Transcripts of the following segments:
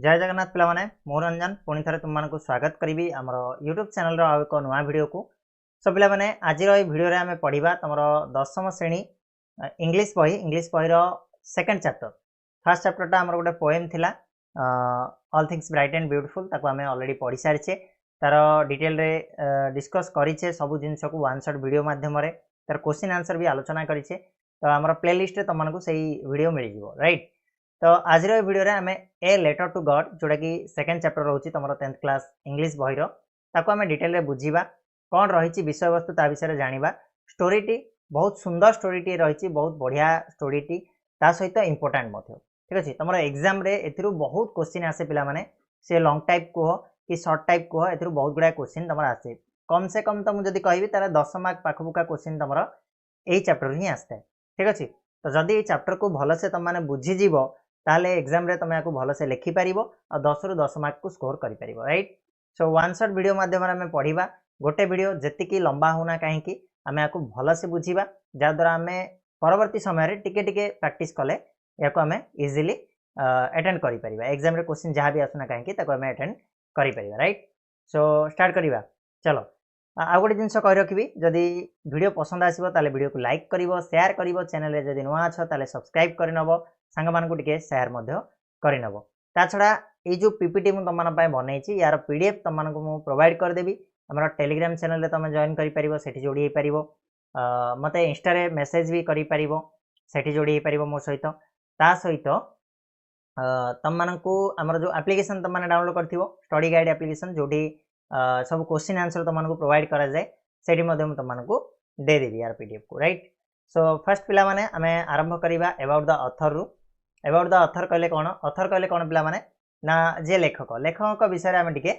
जय जगन्नाथ पिला माने मो रंजन पुणी थे तुम मानक स्वागत करी आमर यूट्यूब चैनल आउ एक नुआ वीडियो को सब पिला माने आज भिडियो आम पढ़ा तुम दशम श्रेणी इंग्लिश बही सेकेंड चैप्टर फर्स्ट चैप्टर आमर गोटे पोएम थिला all things bright and beautiful ताको आम ऑलरेडी पढ़ी सारी तार डिटेल रे डिस्कस करिछे सब जिनस को वन शॉट वीडियो माध्यम तार क्वेश्चन आंसर भी आलोचना करिछे तो आमर प्लेलिस्ट रे तुम मानक सही वीडियो मिल जिवो राइट। तो आज वीडियो रे आमे ए लेटर टू गॉड जोटा कि सेकेंड चैप्टर रोची तुम 10th क्लास इंग्लिश बही ताको आमे डिटेल रे बुझीबा कौन रही विषय वस्तु ता विषय जानिबा स्टोरीटी बहुत सुंदर स्टोरीटी रही बहुत बढ़िया स्टोरीटी ता सहित इंपोर्टेंट मध्य ठीक अच्छे तुम एग्जाम रे एथिरु बहुत क्वेश्चन आसे पिला माने से लॉन्ग टाइप कह कि शॉर्ट टाइप कह एथिरु बहुत गुडा क्वेश्चन तुम आसे कम से कम तो मुझे कहबी तार 10 मार्क पाखपुका क्वेश्चन तुम यही चैप्टर ही आसता है ठीक अच्छे। तो जदि ये चैप्टर को भलसे तुम मैंने बुझीज ताले एग्जाम रे तुम आपको भलसे लिखि पारिबो और 10 रु 10 मार्क को स्कोर करि पारिबो right. So one shot video माध्यम रे हमें पढ़िबा गोटे वीडियो जेतिकी लंबा होना कहीं आमे आपको भलसे बुझीबा जा द्वारा आमे परवर्ती समय रे टिके टिके प्रैक्टिस कले याको आमे इजीली अटेंड करि परिबा एग्जाम रे क्वेश्चन जहां भी आसुना कहीं ताको आमे अटेंड करि परिबा राइट। सो स्टार्ट करिबा चलो आ गोटे जिनस कहि रखिबी जदि वीडियो पसंद आसीबो ताले वीडियो को लाइक करिवो शेयर करिवो चैनल रे जदि नुआ छ ताले सब्सक्राइब करिनबो सांग मानकु टिके शेयर मध्य करिनबो ता छडा ए जो पीपीटी मु तमन पय बनैछि यार पीडीएफ तम मानकु मु प्रोवाइड कर देबी हमर टेलीग्राम चैनल रे तमे जॉइन करि परिबो सेठी जोडी हे परिबो मते इंस्टा रे मेसेज भी करि परिबो सेठी जोडी हे परिबो मो सहित ता सहित तम मानकु हमर जो एप्लीकेशन तम माने डाउनलोड करथिबो स्टडी गाइड एप्लीकेशन जोडी सब क्वेश्चन आंसर तुम मानक प्रोवाइड करा जाए सेठी मध्य तुम मानक दे देबी यार पीडीएफ को राइट। सो फर्स्ट पिला माने आमे आरंभ करिबा अबाउट द ऑथर रु अबाउट द ऑथर कहले कोन पिला माने ना जे लेखक लेखक विषय आमे टिके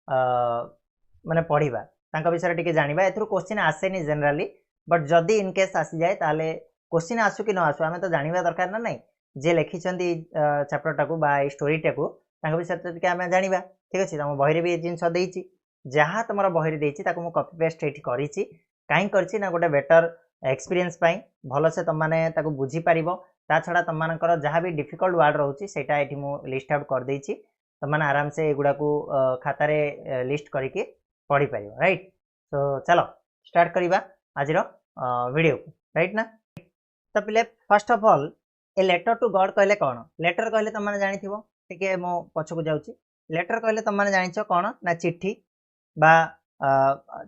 माने पढ़िबा तांका विषय टिके जानिबा एथरु क्वेश्चन आसेनी जनरली बट जदी इन केस आसी जाए ताले क्वेश्चन आसु कि न आसु आमे तो जानिबा दरकार ना नहीं जे लेखिचंदी चैप्टर टाकू बा स्टोरी टाकू तांका विषय टिके आमे जानिबा ठीक अछि। हम बहिरे भी जिंस देइछि जहाँ तुम बहिरे देइछि ताकू मु कॉपी पेस्ट एठी करिछि काई करछि ना गोटे बेटर एक्सपीरियंस पाई भलो से तुम माने ताकू बुझी पारिबो ता छडा तुम मानकर जहाँ भी डिफिकल्ट वर्ड रहउछि सेटा एठी मु लिस्ट आउट कर देइछि तुम माने आराम से एगुडा को खाता रे लिस्ट करके पढ़ी पारिबो राइट। तो चलो स्टार्ट करिबा आजिरो वीडियो को राइट ना। तो पहले first of all a letter to God कहले कोन लेटर कहले तुम माने जानिथिबो ठीक है मो पछको जाउछि लेटर कहले तुम माने जानिछो कोन ना चिट्ठी बा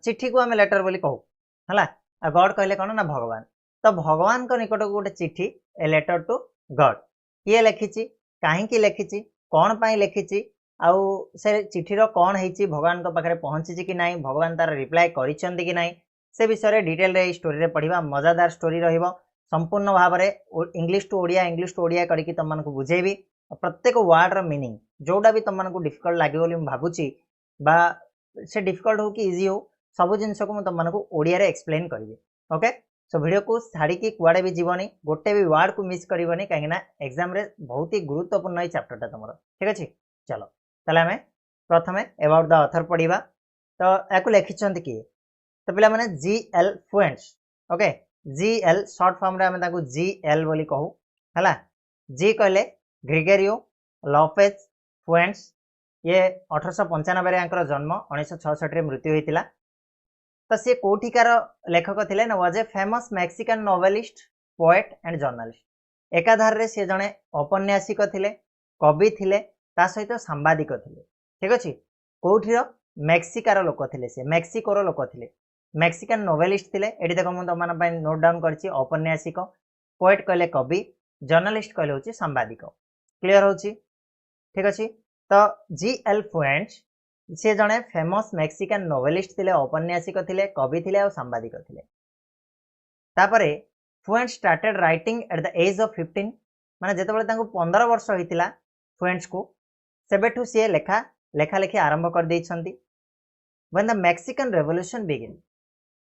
चिट्ठी को आम लेटर बोली कहू हला आ गॉड कहले कोन ना भगवान तो भगवान को निकट को गोटे चिट्ठी ए लेटर टू गॉड किए लिखिछि काहेकि लिखिछि कोन पाई लिखिछि आउ से चिट्ठीर कौन होती भगवान को पाखे पहुँची कि ना भगवान तार रिप्लाय करिसेंती कि ना से विषय डिटेल रे स्टोरी रे पढ़िबा मजादार स्टोरी रहिबो संपूर्ण भाव में इंग्लिश टू ओडिया करके तुम मानक बुझेबी प्रत्येक वर्ड रो मीनिंग जोटा भी तुम मानक डिफिकल्ट लागे बोली भाबुची बा से डिफिकल्ट हो कि इजी हो सब जिनस को तुम मानक ओडिया रे एक्सप्लेन करिवे ओके। सो वीडियो को छाड़ी कुआडे भी जीवनी गोटे भी वर्ड को मिस करबनी कहीं एग्जाम रे बहुत ही गुरुत्वपूर्ण चैप्टर तुम ठीक अच्छे। चलो ताले आमे प्रथमे अबाउट द ऑथर पढ़िबा तो याकू लिखिछंती किए तो पिला माने GL Fuentes okay GL short form रे आमे ताकू जीएल बोली कहू हला जी कहले ग्रेगोरियो लोपेज फ्लुएंट्स ये 1895 रे जन्म 1966 रे मृत्यु होइतिला तो सी कोठिकार लेखक थिले ना was a famous Mexican novelist poet and journalist एकाधार रे से जने औपन्यासिक थिले कवि थिले ता सहित सांबादिक थिले ठीक अछि कोठिर मैक्सिकार लोक थिले से मैक्सिकोर लोक थिले मैक्सिकन नोवेलिस्ट थिले एडी देखो मु तमन पय नोट डाउन करछि औपन्यासिक पोएट कहले कवि जर्नलिस्ट कहले होछि सांबादिक क्लियर होछि ठीक अछि। तो जीएल फ्लुएंट्स से जने फेमस मैक्सिकन नोवेलिस्ट थिले औपन्यासिक थिले कवि थिले और सांबादिक थिले तापरे Fuentes started writing at the age of 15 माने जेतेबेले तांको 15 वर्ष होइतिला फ्लुएंट्स को सेबेठु से लेखा लेखी आरंभ कर देइछंती when the Mexican revolution begin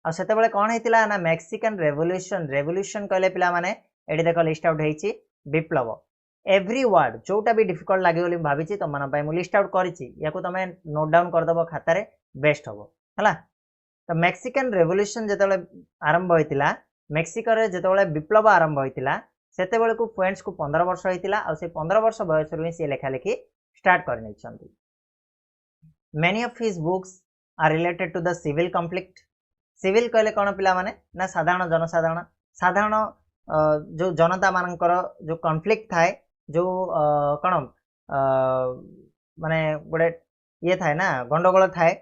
आ सेतेबेले कोन हेतिला ना मैक्सिकन रेवोल्यूशन कहले पिला माने एडी देखो लिस्ट आउट हेछि विप्लव एवरी वर्ड जोटा भी डिफिकल्ट लागे बोली भाबिछि तुम मन पय मु लिस्ट आउट करिछि याको तमे नोट डाउन कर दबो खाता रे बेस्ट हबो हला। तो मैक्सिकन रेवोल्यूशन जेतेबेले आरंभ होइतिला मेक्सिको रे जेतेबेले विप्लव आरंभ होइतिला सेतेबेले को फ्लुएंट्स को 15 वर्ष होइतिला आ से 15 वर्ष बयस रु से लेखा लेखि स्टार्ट कर नहीं। Many of his books are related to the civil conflict. Civil कहले कौन पिला माने ना साधारण जनसाधारण साधारण जो जनता मानकर जो कॉन्फ्लिक्ट थाए जो कौन माने गोटे ये थाए ना गंडगोल थाए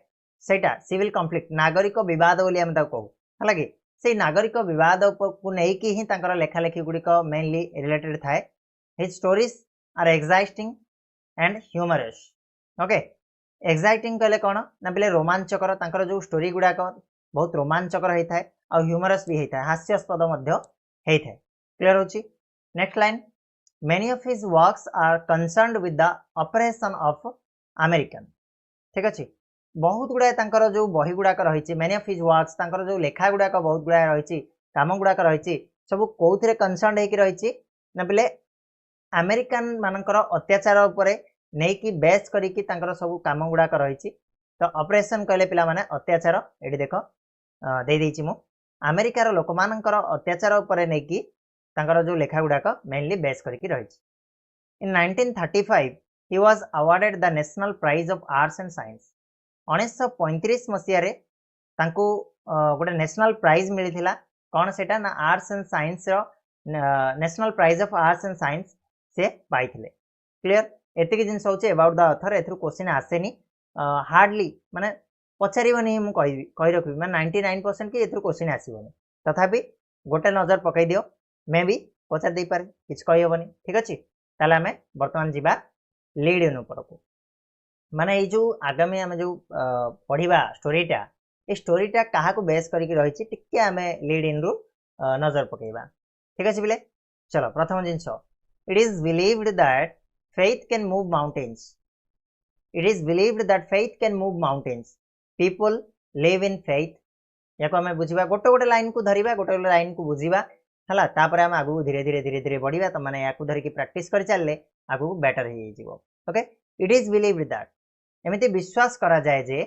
सेटा सिविल कॉन्फ्लिक्ट नागरिक विवाद बोली आम कहू है कि से नागरिक विवाद को लेकिन ही तांकर लेखालेखी गुड़िक मेनली रिलेटेड थाए। His stories are exciting and humorous. Okay exciting कहले कौन ना बोले रोमांचकर तांकर जो स्टोरी गुड़ाक बहुत रोमांचकर होता है और ह्यूमरस भी होता है हास्यास्पद होता है। क्लियर होची। Next line many of his works are concerned with the operation of American. ठीक अच्छे बहुत गुड़ाए तांकर जो बही गुड़ाक रही मेनी ऑफ हिज वर्क्स तांकर जो लेखा गुड़ाक बहुत गुड़ाए रही काम गुड़ाक रही सब कौन कंसर्न होकर रही ना बोले अमेरिकन मानकर अत्याचार उपरे नहीं कि बेस करिकी तांकर सब काम गुड़ाक रही। तो ऑपरेशन कहले पिला माने अत्याचार ये देख दे देछि मु अमेरिकार लोक मानकर अत्याचार उपरे नहीं कि तांकर जो लेखा गुड़ाक मेनली बेस करिकी रही। इन 1935 he was awarded the national prize of arts and science। 1935 मसीह रे तांको गोटे नेशनल प्राइज मिलिथिला कौन सेटा ना आर्ट्स एंड साइंस रो national prize of arts and science से पाइथिले। क्लियर एतिक जिनस होचे अबाउट द ऑथर एथरु क्वेश्चन आसेनी हार्डली माने पचारिबनी मु कहि रखबी माने 99% कि एथरु क्वेश्चन आसीबनी तथापि गोटे नजर पकई दियो मे भी पचार दे पारे किछ कहि होबनी। ठीक अछि ताले हमें वर्तमान जीवा लीड इन ऊपर को माने ये जो आगामी आम जो पढ़ा स्टोरीटा ये स्टोरीटा क्या बेस करके रही टिके आम लीड इन रु नजर पकेबा। ठीक अच्छे बोले चलो प्रथम जिनस it is believed that faith can move mountains. It is believed that faith can move mountains people live in faith या आम बुझा गोटे गोटे लाइन को धरवा गोटे गोटे लाइन को बुझा है तापर आम आगू धीरे धीरे धीरे धीरे बढ़िया तो मैंने या धरिकी प्राक्ट कर चलने आगू बेटर हो। Okay it is believed that एमती विश्वास करा जाए जे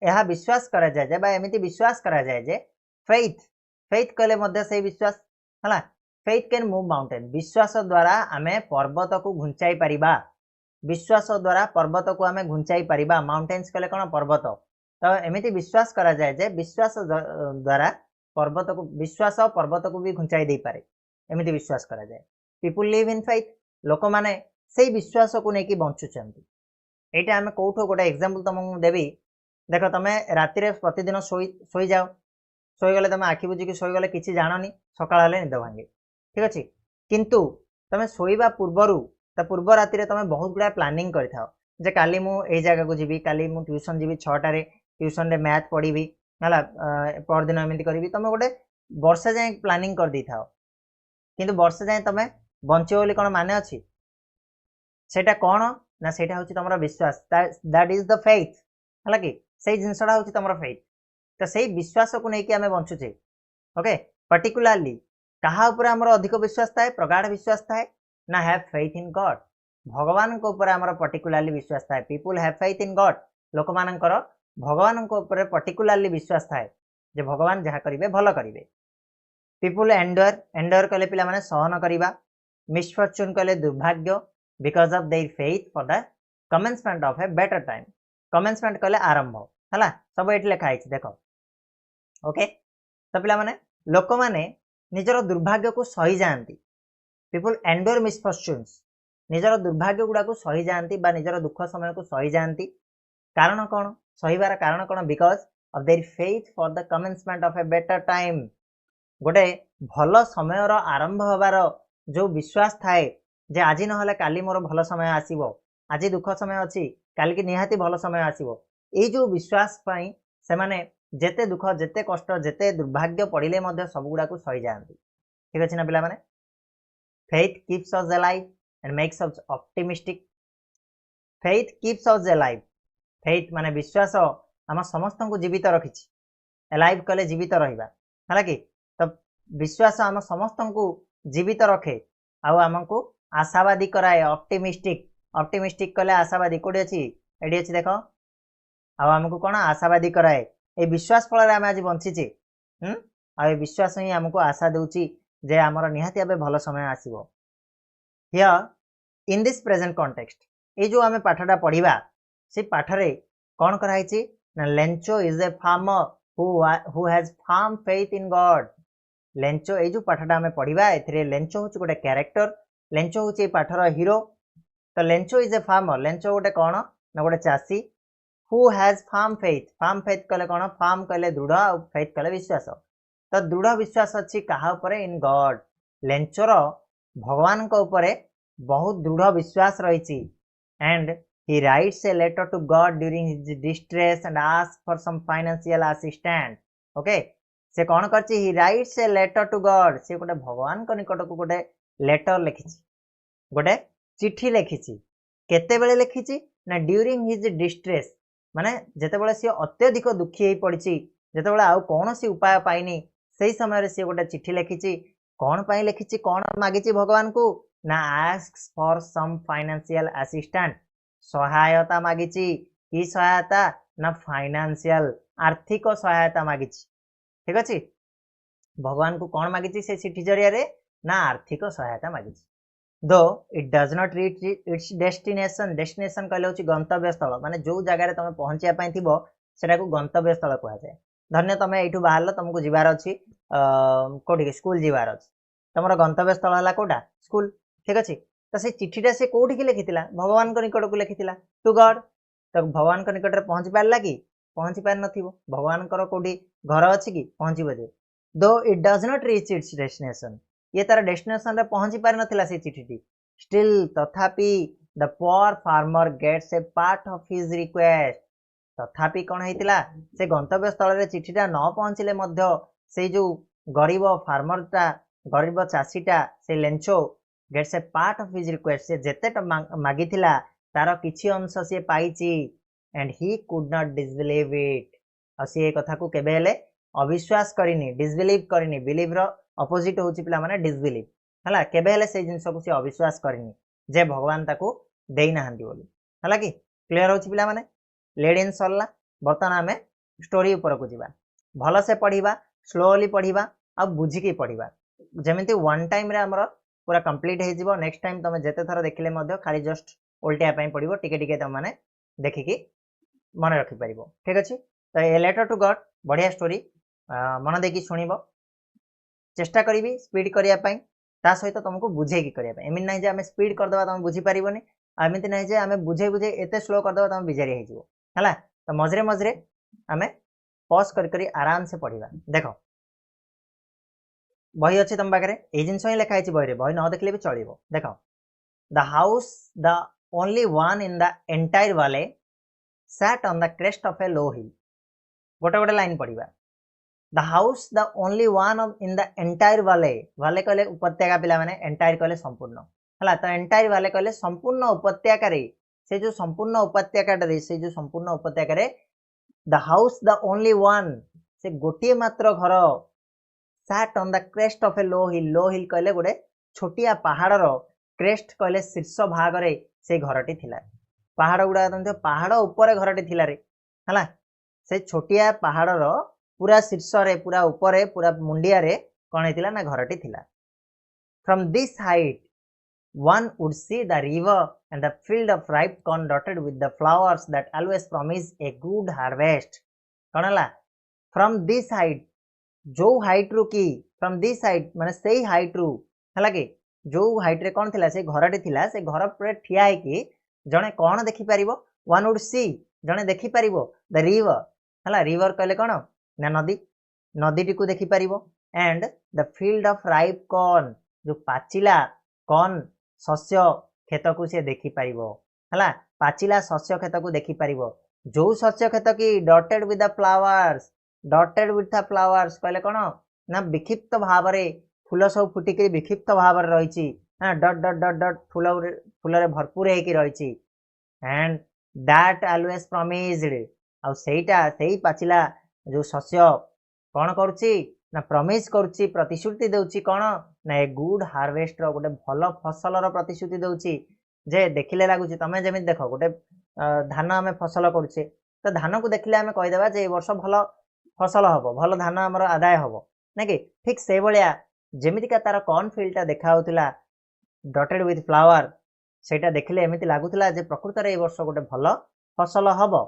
यह विश्वास करा जाए बा एमती विश्वास करा जाए जे फेथ फेथ कहले मध्य से विश्वास है फेथ कैन मूव माउंटेन विश्वास द्वारा आमे पर्वत को घुंचाई परिबा विश्वास द्वारा पर्वत को आमे घुंचाई परिबा माउंटेन्स कहले कौन पर्वत तो एमती विश्वास करा जाए जे विश्वास द्वारा पर्वत को भी घुंचाई दे पारे एमती विश्वास करा जाए। पीपुल लिव इन फेथ लोक माने से विश्वास को लेकिन बंचुचंती यहाँ आम कौटो गोटे एग्जांपल तुमको देवी देख तुम राति प्रतिदिन शोई जाओ शोगले तुम आखि बुझिकी शोगले किसी जाननी सकाळ निद भांगे। ठीक अच्छे किंतु तुम शोवा पूर्व राति तुम बहुत गुड़ा प्लानिंग कर काली मुझे जगह को जी काली मु ट्यूशन जी 6टारे ट्यूशन रे मैथ पढ़ी है परदिन एमती करी तुम गोटे वर्षे जाए प्लानिंग कर दे था किंतु वर्षे जाए तुम बंच बोली कौन माने अच्छी सेटा कौन ना सेटा हूँ तुम विश्वास दैट इज द फेथ है कि से जिनसा हूँ तुम फेथ तो से विश्वास को लेकिन आम बंचुचे। ओके पर्टिकुलारली क्या आमर अधिक विश्वास थाए प्रगाढ़ विश्वास थाए ना हैव फेथ इन गॉड भगवान आमर पर्टिकुलारली विश्वास थाए। People have faith in God लोक मानकर भगवान पर्टिकुलारली विश्वास थाए जे भगवान जहाँ करेंगे भल करेंगे। पीपुल एंडर कहले पिला माने सहन करवा मिसफॉर्चून कहले दुर्भाग्य because of their faith for the commencement of a better time commencement कहले आरंभ है सब ये लिखा है देख। ओके तो पिला माने लोक माने निजर दुर्भाग्य को सही जाती पीपुल एंडोर मिसफॉर्चून्स निजर दुर्भाग्य गुड़ा को सही जाती निजर दुख समय को सही जाती कारण कौन सहीबार कारण कौन because of their faith for the commencement of a better time गोटे भल समय आरंभ होबार जो विश्वास थाए जे आज ना काली मोर भल समय आसीबो आज दुख समय अच्छी काल की निहाती भल समय आसीबो ये जो विश्वास पाई से माने जेते दुख जेते कष्ट जेते दुर्भाग्य पड़िले मध्य सब गुड़ा को सही जाती। ठीक अच्छे ना पिला माने faith keeps us alive and makes us optimistic faith keeps us alive faith माने विश्वास आम समस्त को जीवित रखी अलाइव कले जीवित रहिबा है कि तो विश्वास आम समस्त को जीवित रखे आमको आशावादी कराए ऑप्टिमिस्टिक ऑप्टिमिस्टिक कले आशावादी कोड़ी अच्छी एडी अच्छी देख आमको कौन आशावादी कराए ये विश्वास फल आम आज बंचीचे आ विश्वास ही आमको आशा दूची जे आमर निहाती भाव भल समय आसीबो। Here in this present context ये जो आमे पाठटा पढ़िबा से पाठरे कौन कराई ना Lencho is a farmer who has firm faith in God. Lencho ये जो पाठटा आमे पढ़िबा एथिरे लेंचो होची गोटे कैरेक्टर, लेंचो होची पाठर हीरो। तो Lencho is a farmer, Lencho गोटे कौन ना गोटे चासी हु हैज फार्म फेथ कले कौन फार्म कले दृढ़ और फेथ कले विश्वास। तो दृढ़ विश्वास अच्छी कहा उपरे इन गॉड। लेंचोर भगवान को उपरे बहुत दृढ़ विश्वास रही। And he writes a letter to God during his distress and asks for some financial assistance। okay, से कौन करछि he writes a letter to God, से गोटे भगवान को निकट को गोटे लेटर लिखिछि, गोटे चिट्ठी लिखिछि। केते बेले लिखिछि ना ड्यूरिंग हिज डिस्ट्रेस, माने जेतेबेले से अत्यधिक दुखी होई पड़िछि, जेतेबेले आउ कोनोसी उपाय पाइनी, सेही समय रे से गोटे चिट्ठी लिखिछि। कौन पाई लिखिछि, कौन मागिछि भगवान को ना asks for some financial assistance, सहायता मागिछि। की सहायता ना फाइनेंशियल, आर्थिक सहायता मागिछि। ठीक अछि, भगवान को कौन मागिछि से चिट्ठी जरिया रे ना आर्थिक सहायता मागिछि। दो it does not reach its destination, destination कहले होछि गंतव्य स्थल, माने जो जगह रे तमे पहुंचिया पई थिबो सेटा को गंतव्य स्थल कहै जाय। धन्य तमे एठु बाहरलो, तुमको जिबार अछि कोठी स्कूल जिबार अछि, तमरो गंतव्य स्थल हला कोटा स्कूल। ठीक अछि, तो से चिट्ठीटा से कोठी की लिखिथिला भगवान को निकट को लिखिथिला टू गॉड। तो भगवान को निकट रे पहुंची पारला कि पहुंची पार नथिबो, भगवान को कोठी घर अछि कि पहुंची जे। Though it does not reach its destination, ये तार डेस्टिनेशन रे पहुंची पार नथिला से चिट्ठीटी। स्टिल तथापि the poor farmer gets a part of his request, तथापि कौन हेतिला से गंतव्य स्थल रे चिट्ठीटा न पहुंचले मध्य से जो गरीब फार्मरटा, गरीब चाषीटा से Lencho gets a part of his request, से जेतेटा मागिथिला तार किछि अंश से पाइछि। And he could not disbelieve it, और से कथा को केबे हेले अविश्वास करिनी, डिसबिलीव करिनी। बिलीव रो अपोजिट होछि पिला माने डिसबिलीव हला, केबे हेले से जिंस को से अविश्वास करिनी जे भगवान ताको देई नाहंती बोली। हला कि क्लियर होछि पिला माने लेड इन सरला। बर्तमान आमे स्टोरी ऊपर को जिबा, भलो से पढ़िबा, स्लोली पढ़िबा आ बुझी के पढ़िबा, जेमिति वन टाइम रे हमर पूरा कंप्लीट हे जिवो। नेक्स्ट टाइम तमे जेते थर देखिले मध्य खाली जस्ट उल्टिया पई पड़िबो, टिके टिके तम माने देखिकी मन रखि परिबो। ठीक अछि, तो ए लेटर टू गॉड बढ़िया स्टोरी, मन देकी सुनिबो, चेष्टा करिवि स्पीड करिया पई, ता सहित तुमको बुझे की करिया पई। एमिन नै जे हमें स्पीड कर दबा तमे बुझी परिबोनी, एमिति नै जे हमें बुझे बुझे एते स्लो कर दबा तमे बिजारी हे जिवो हला। तो मजरे मजरे हमें पॉज करी आराम से पढ़िबा। देखो बही अच्छी तुम पाखे ये जिन ही लिखाई बही बही न देखले भी चलो। देख the house the only one in the entire valley sat on the crest of a low hill. गोटे गोटे लाइन पढ़ा, the house the only one in the entire valley, valley कहले उपत्यका, पिला माने एंटायर कहले संपूर्ण हला। तो एंटायर वाले कहले संपूर्ण उपत्यका रे, से जो संपूर्ण उपत्यका रे, से जो संपूर्ण उपत्यका रे the house the only one, से गोटे मात्र घर sat on the crest of a low hill. Low hill कहले गोटे छोटिया पहाड़र, क्रेस्ट कहले शीर्ष भाग रे से घरटी थिला। पहाड़ गुड़ा तो पहाड़ ऊपर घरटी थिला रे हला, से छोटिया पहाड़र पूरा शीर्ष रे, पूरा ऊपर, पूरा मुंडिया रे कौन हेतिला ना घरटी थिला। From this height one would see the river and the field of ripe corn dotted with the flowers that always promise a good harvest। कौन हला फ्रॉम दिस हाइट, जो हाइट रू की फ्रॉम दिस हाइट माने सेही height रू हला कि जो हाइट रे कौन थिला से घरटी थिला, से घर पर ठिया है कि जने कौन देखि परिबो, वन वुड सी जने देखि परिबो द रिवर हला। रिवर कहले कौन ना नदी, नदीटी को देखि परिबो। And the field of ripe corn, जो पाचिला कॉर्न शस्य खेत को से देखि परिबो हला, पाचिला शस्य खेत को देखि परिबो। जो शस्य खेत की dotted with the flowers, dotted with the flowers कहले कौन ना विक्षिप्त भाव रे फूल सब फुटिक विक्षिप्त भाव रे रहिछि, डट डट डट डट फूल फूल रे भरपूर हेकि रहिछि। एंड दैट ऑलवेज प्रॉमिस्ड, आ सेटा सेही पाचिला जो शस्य कौन करुछि ना प्रमिस करुछि, प्रतिश्रुति देउछि कौन ना ए गुड हार्वेस्ट रो, गोटे भल फसल रो प्रतिश्रुति देउछि। जे देखिले लागुछि तमे जेमिति देखो गोटे धान आमे फसल करुछे, तो धान को देखिले आमे कहि देबा जे ए वर्ष भल फसल हबो, भल धान हमर आदाय हबो ना कि। ठीक से भलिया जेमिति का तार कॉर्न फील्ड ता देखा होतिला डॉटेड विथ फ्लावर, सेटा देखिले एमिति लागुथिला जे प्रकृत रे ए वर्ष गोटे भल फसल हबो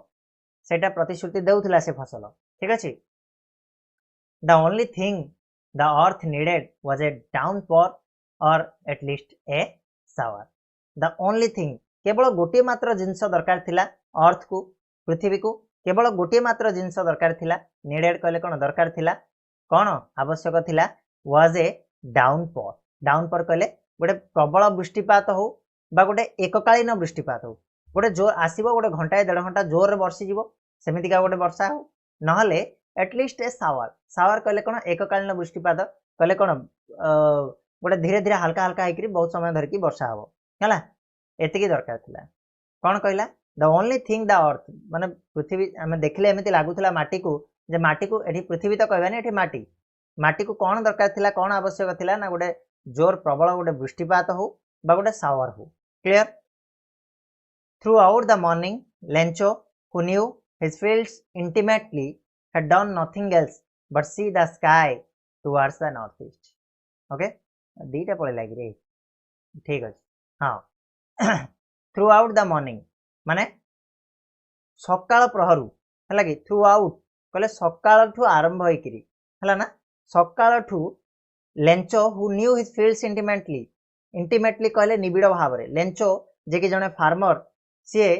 सेटा प्रतिश्रुति देउथिला से फसल ठीक अछि the only thing the earth needed was a downpour or at least a shower the only thing केवल गोटे मात्र जिंस दरकार थिला अर्थ को पृथ्वी को केवल गोटे मात्र जिंस दरकार थिला नीडेड कहले कोन दरकार थिला कोन आवश्यक थिला वाज ए डाउनपोर कहले गोटे प्रबल वृष्टिपात हो बा गोटे एककालीन वृष्टिपात हो गोटे जोर आसीबो गोटे घंटा 1.5 घंटा जोर रे बरसी जीवो सेमिति का गोटे वर्षा हो नहले एटलिस्ट ए शावर कहले कोन एककालीन वृष्टिपात कहले कोन गोटे धीरे धीरे हल्का हल्का हेकरी बहुत समय धरकी वर्षा हो हला एतिकी दरकार थिला कोन कहला द ओनली थिंग द अर्थ माने पृथ्वी हम देखले एमिति लागुथला माटी को जे माटी को एठी पृथ्वी तो कहबानी एठी माटी को कोन दरकार थिला कोन आवश्यक थिला ना गोटे जोर प्रबल गोटे वृष्टिपात हो बा गोटे शावर हो clear throughout the morning Lencho who knew his fields intimately had done nothing else but see the sky towards the northeast okay दीटा पळे लागि रे ठीक अछि हां थ्रू आउट द मॉर्निंग माने सकाळ प्रहरु हला कि थ्रू आउट कहले सकाळ ठु आरंभ होई किरी हला ना सकाळ ठु Lencho who knew his fields intimately कहले निबिड़ भाव रे लेंचो जे कि जने फार्मर सी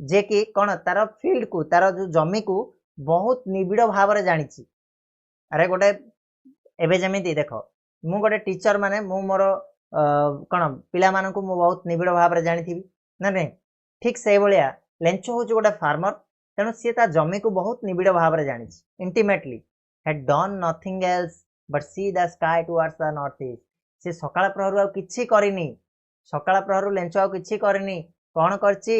जे कि कोन तार फील्ड को तार जो जमी को बहुत निबिड़ भाव रे जानि छी अरे गोटे एबे जेमिति देखो मु गोटे टीचर माने मु मोर कोन पिला मानन को मु बहुत निबिड़ भाव रे जानि थिबी ना नै ठीक से भलिया लेंचो हो जो गोटे फार्मर तेनु सी ता जमी को बहुत निबिड़ भाव रे जानि छी intimately had done nothing else but see the sky towards the north east से सकाळ प्रहरु आ किछि करिनी सकाळ प्रहरु लेंचो आ किछि करिनी कोन करछि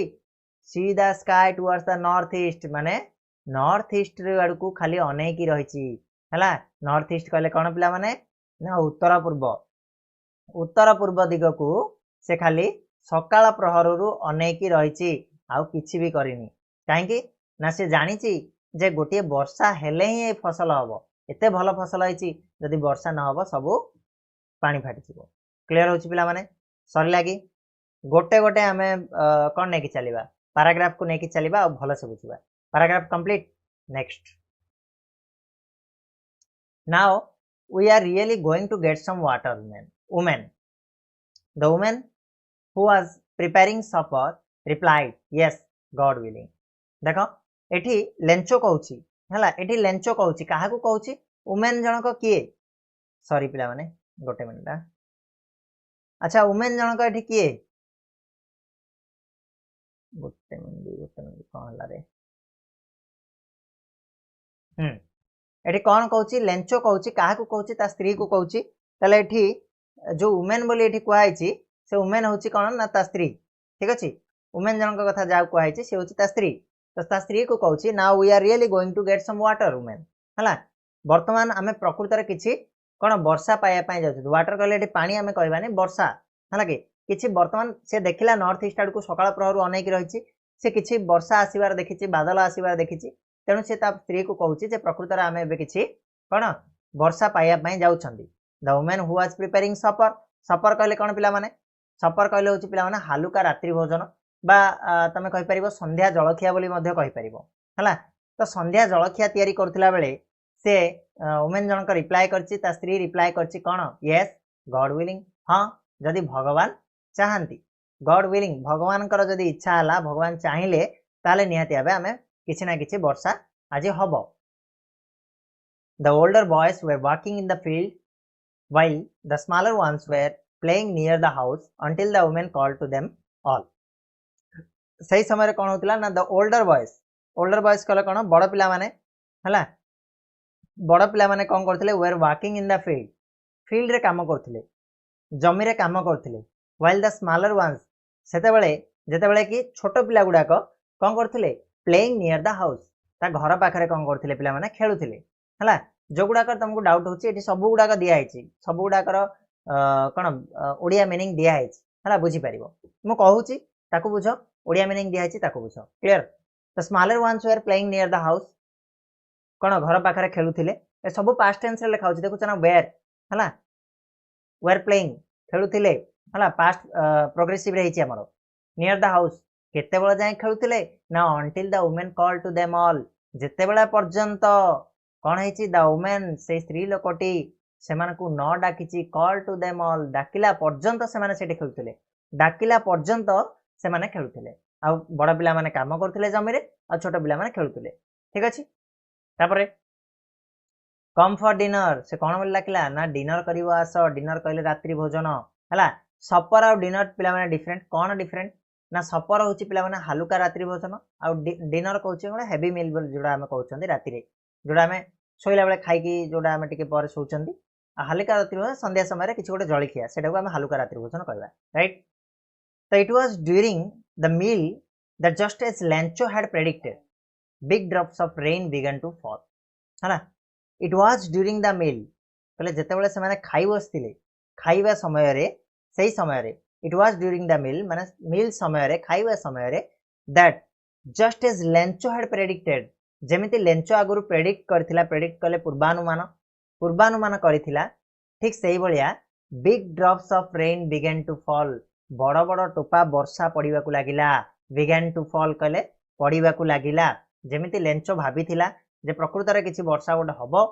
सी the sky towards the north east माने नॉर्थ ईस्ट रे आड़ को खाली अनेकी रहिछि हला नॉर्थ ईस्ट कहले कोन पिला माने ना उत्तर पूर्व दिग को से खाली सकाळ प्रहरु अनेकी रहिछि आउ किछि भी करिनी काहेकि ना से जानिछि जे गोटे वर्षा हेले ही फसल हबो एते भल फसल होइछि जदि वर्षा न हबो सब पानी फाटि जिवो क्लियर होछि पिला माने सरी लागी गोटे गोटे हमें कोन नेकी चलीबा पैराग्राफ को नेकी चलीबा आ भल से बुझिबा paragraph complete next now we are really going to get some water woman the woman who was preparing supper replied yes god willing देखो एठी लेंचो कहूची हला एठी लेंचो कहूची काहा को कहूची woman जनक किए सॉरी पिला माने गोटे मिनिट अच्छा woman जनक एठी किए गोटे मिनिट कोन हला रे एठी कोन कहूची लेंचो कहूची काहा को कहूची ता स्त्री को कहूची तले एठी जो वुमेन बोली एठी कहैची से वुमेन होची कोन ना ता स्त्री ठीक अछि वुमेन जनक कथा जाउ कहैची से होची ता स्त्री तो ता स्त्री को कहूची now we are really going to get some water women हला वर्तमान हमें प्रकृत रे किछि कोन वर्षा पाया पय जाउ वाटर कहले एठी पानी हमें कहबानी वर्षा हला कि किछि वर्तमान से देखिला नॉर्थ ईस्ट आड़ को सकाळ प्रहरु अनेक रहिछि से किछि वर्षा आसीबार देखिछि बादल आसीबार देखिछि तेणु से स्त्री को कहूँ जे प्रकृत में आम ए कि कौन वर्षा पाइबा जाऊँगी the women who was preparing supper कहले कौन पिला माने सपर कहले हूँ पिला माने हालुका रात्रि भोजन बा तमें कहीपर संध्या जलखिया बोली है तो संध्या जलखिया तैयारी करथिला बेले से वुमेन जनक रिप्लाई करछि ता स्त्री रिप्लाई करछि कौन यस गॉड विलिंग हाँ जदि भगवान चाहती गॉड विलिंग भगवान जदि इच्छा है भगवान चाहिए ताले निहाती भाबे आमे किछि ना किछि वर्षा आज हबो the older boys were walking in the field while the smaller ones were playing near the house until the woman called to them all सही समय रे कोन होतिला ना द ओल्डर बॉयज कहले कोन बड़ पिला माने हला बड़ पिला माने कोन करथिले were walking in the field रे काम करथिले जमी रे काम करथिले while the smaller ones जेते बेले कि छोटो पिला गुडा को कोन करथिले प्लेइंग नियर द हाउस ता घर पाखरे कोन करथिले पिला माने खेलुथिले हला जो गुडा कर तुमको डाउट होची एठी सब गुडा का दिया आइची सब गुडा कर कोन ओडिया मीनिंग दिया आइची हला बुझी परिबो मु कहूची ताको बुझो ओडिया मीनिंग दिया आइची ताको बुझो clear the smaller ones were playing near the house कोन घर पाखरे खेलुथिले ए सब पास्ट टेंस रे लिखा होची देखु चना वेयर हला वर प्लेइंग खेलुथिले हला पास्ट प्रोग्रेसिव रे हिची हमरो नियर द हाउस केते बेला जाए खेलुथिले ना until the women call to them all जेते बेला पर्यंत कौन है द वुमेन से स्त्री लोकटी से न डाकी कॉल टू देम ऑल डाकिला पर्यंत से खेलुथिले डाकिला पर्यंत से खेलुथिले आ बड़ पिला माने काम करथिले जमी रे आ छोट पिला माने खेलुथिले ठीक अछि तापरे कम फॉर डिनर से कौन बोल डाकिला ना डिनर करिवो आस डिनर कहले रात्रि भोजन हला सपर आ डिनर पिला माने डिफरेंट कौन डिफरेंट ना सपर होची पिला माने हालुका रात्रि भोजन आ डिनर कहउची गोटे हेवी मील जोड़ा आमे कहउचंदी रात्रि रे जोड़ा आमे सोइला बेले खाइकी जोड़ा आमे टिके पर सोचंदी आ हालुका रात्रि भोजन संध्या समय रे किछि गोटे जळखिया सेटा को आमे हालुका रात्रि भोजन कहबा right so it was during the meal that just as Lancho had predicted big drops of rain began to fall है it was during the meal कहले जेते बेले से माने खाइ बसथिले खाइबा समय रे सही समय रे it was during the meal माने meal समय रे खाइबा समय रे that just as Lancho had predicted जेमिति लेंचो आगुरु प्रेडिक्ट करथिला प्रेडिक्ट कले पूर्वानुमान करथिला ठीक सही भलिया big drops of rain began to fall बड़ बड़ टोपा वर्षा पड़िबा को लागिला began to fall कले पड़िबा को लागिला जेमिति लेंचो भाबिथिला जे प्रकृत रे किछि वर्षा गोटे हबो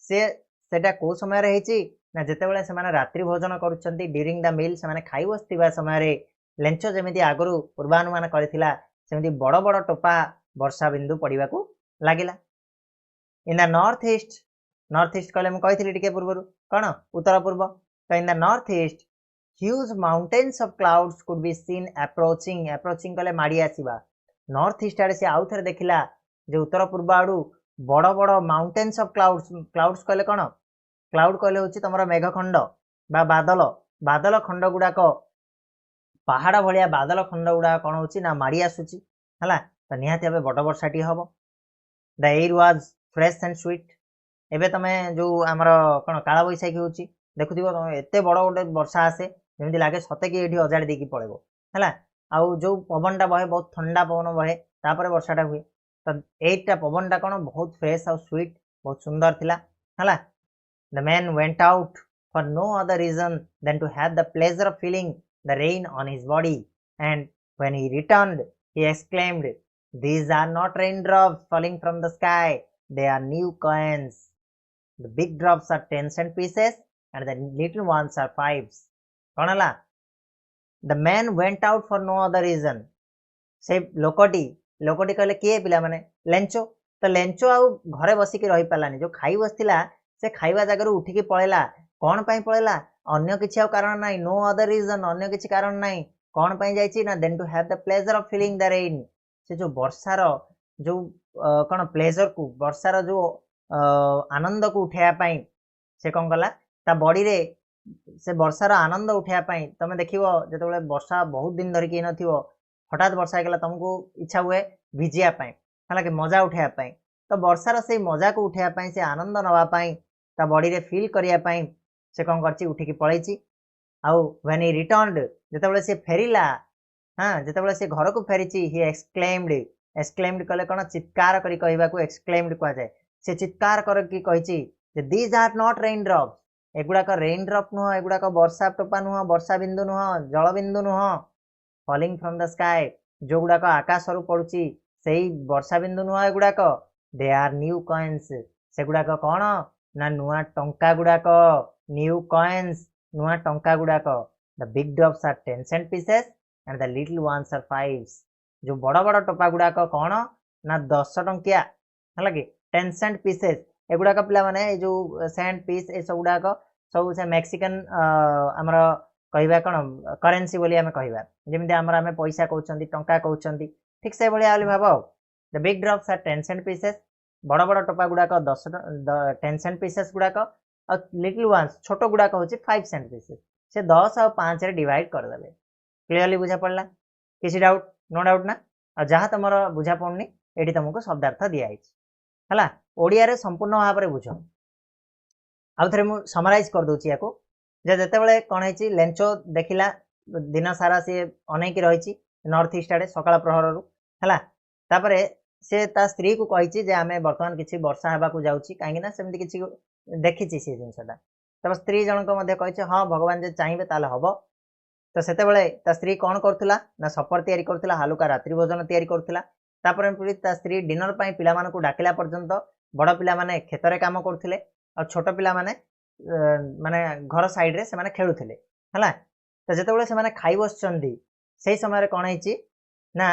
सेटा को समय रे हेची ना जेते बेले से माने रात्रि भोजन करूचंती ड्यूरिंग द मील से माने खाइ बसतिबा समय रे लेंचो जेमिति आगुरु पूर्वानुमान करथिला सेमिति बड़ बड़ टोपा वर्षा बिंदु पड़िबा को लागिला इन द नॉर्थ ईस्ट कहले म कहिथिली टिके पूर्वरु कोन उत्तर पूर्व तो in the north east huge mountains of clouds could be seen approaching कहले माडी आसीबा नॉर्थ ईस्ट आडे से आउ थरे देखिला जे उत्तर पूर्व आडू बड़ बड़ माउंटेन्स ऑफ क्लाउड्स कहले कोन क्लाउड कहले होची तमरा मेघखंड बा बादल खंड गुडाक पहाड़ भलिया बादल खंड गुडा कोन होची ना माडी आसुची हला त निहाती हबे बड़ वर्षाटी हबो the air was fresh and sweet एबे तमे जो हमर कोन काला बैसाखी होची देखुथिबो तमे एते बड़ गोटे वर्षा आसे जेमती लागे सते कि एठी अजाड़ी देकी पळेबो हला आउ जो पवनटा बहे बहुत ठंडा पवन बहे तापरे वर्षाटा हुए त एटा पवनटा कोन बहुत फ्रेश और स्वीट बहुत सुंदर थिला हला the man went out for no other reason than to have the pleasure of feeling the rain on his body and when he returned he exclaimed these are not raindrops falling from the sky they are new coins the big drops are 10 cent pieces and the little ones are fives कौन हला the man went out for no other reason से लोकटी कहले किए पिला माने Lencho तो Lencho आउ घरे बसी के रही पालानी जो खाई बसतिला से खाइबा जगह उठी के पळेला कोन पई पळेला अन्य किछि आ कारण नाही नो अदर रीजन अन्य किछि कारण नाही कोन पई जाईची ना than to have the pleasure of feeling the rain से जो वर्षार जो कौन प्लेजर को वर्षार जो आनंद को उठाया पाई से कौन कला ता बॉडी रे से वर्षार आनंद उठाया पाई तमे देखिवो जेतेबेले वर्षा बहुत दिन धरिकी नथिवो हठात वर्षा गला तुमको इच्छा हुए भिजिया पाई हालांकि मजा उठाया पाई तो वर्षार से मजा को उठाया पाई से आनंद नवा पाई ता बॉडी रे फील करिया पाई से कौन करची उठी की पळैची आउ व्हेन ही रिटर्न्ड जेतेबेले से फेरिला हाँ जेतेबेले से घर को फेरिची ही एक्सक्लेम्ड कले कोन चित्कार करी कहबा को एक्सक्लेम्ड कहा जाए से चित्कार कर की कहिची जे these are not rain drops एगुडा का रेन ड्रॉप नुह एगुडा का वर्षा टोपा नुह वर्षा बिंदु नुह जल बिंदु नुह फॉलिंग फ्रॉम द स्काई जो गुडा का आकाश रु पडुची सेही वर्षा बिंदु नुह एगुडा का दे आर न्यू कॉइन्स से गुडा का कोन ना नुआ टंका गुडा का न्यू कॉइन्स नुआ टंका गुडा का the big drops are 10 cent pieces and the little ones are fives जो बड़ बड़ टोपा गुडा को कौन ना 10 टंकिया है लगे 10 सेंट पीसेस एगुडा का पिला माने जो सेंट पीस ए सब गुडा को सब से मैक्सिकन हमर कहबा कोन करेंसी बोली हमें कहबा जेमिति हमर हमें पैसा कहउचंदी टंका कहउचंदी ठीक से बोली आली भाबो the big drops are 10 cent pieces बड़ बड़ टोपा गुडा को 10 सेंट पीसेस गुडा को और लिटिल वंस छोटो गुडा को होची 5 सेंट पीसेस से 10 और 5 रे डिवाइड कर देबे क्लियरली बुझा पड़ला किसी डाउट नो डाउट ना और जहाँ तुम बुझा पड़नी ये तुमको शब्दार्थ दिखाई है ओडिया रे संपूर्ण भाव में बुझ आउ थे मुझे समराइज कर दूची या जिते बड़े कौन है लेंचो देखला दिन सारा सी अनेक रही नॉर्थ ईस्ट आड़े सकाळ प्रहर है से ता स्त्री को कही आम बर्तमान किसी वर्षा होगा जाऊँगी कहीं सेमती किसी देखी सी जिनसा तब स्त्री जनक कही हाँ भगवान जो चाहिए ताल हम तो सेतेबेले ता स्त्री कौन करुला ना सफर तैयारी करुला हालुका रात्रि भोजन तैयारी करुला तापर पुणी ता स्त्री डिनर पाई पिला मानकु डाकिला पर्यंत बड़ पिला माने खेतरे काम करुले और छोट पिला माने माने घर साइड रे से माने खेलुथिले हला तो जेतेबेले से माने खाई बसचंदी सेही समय कौन है ना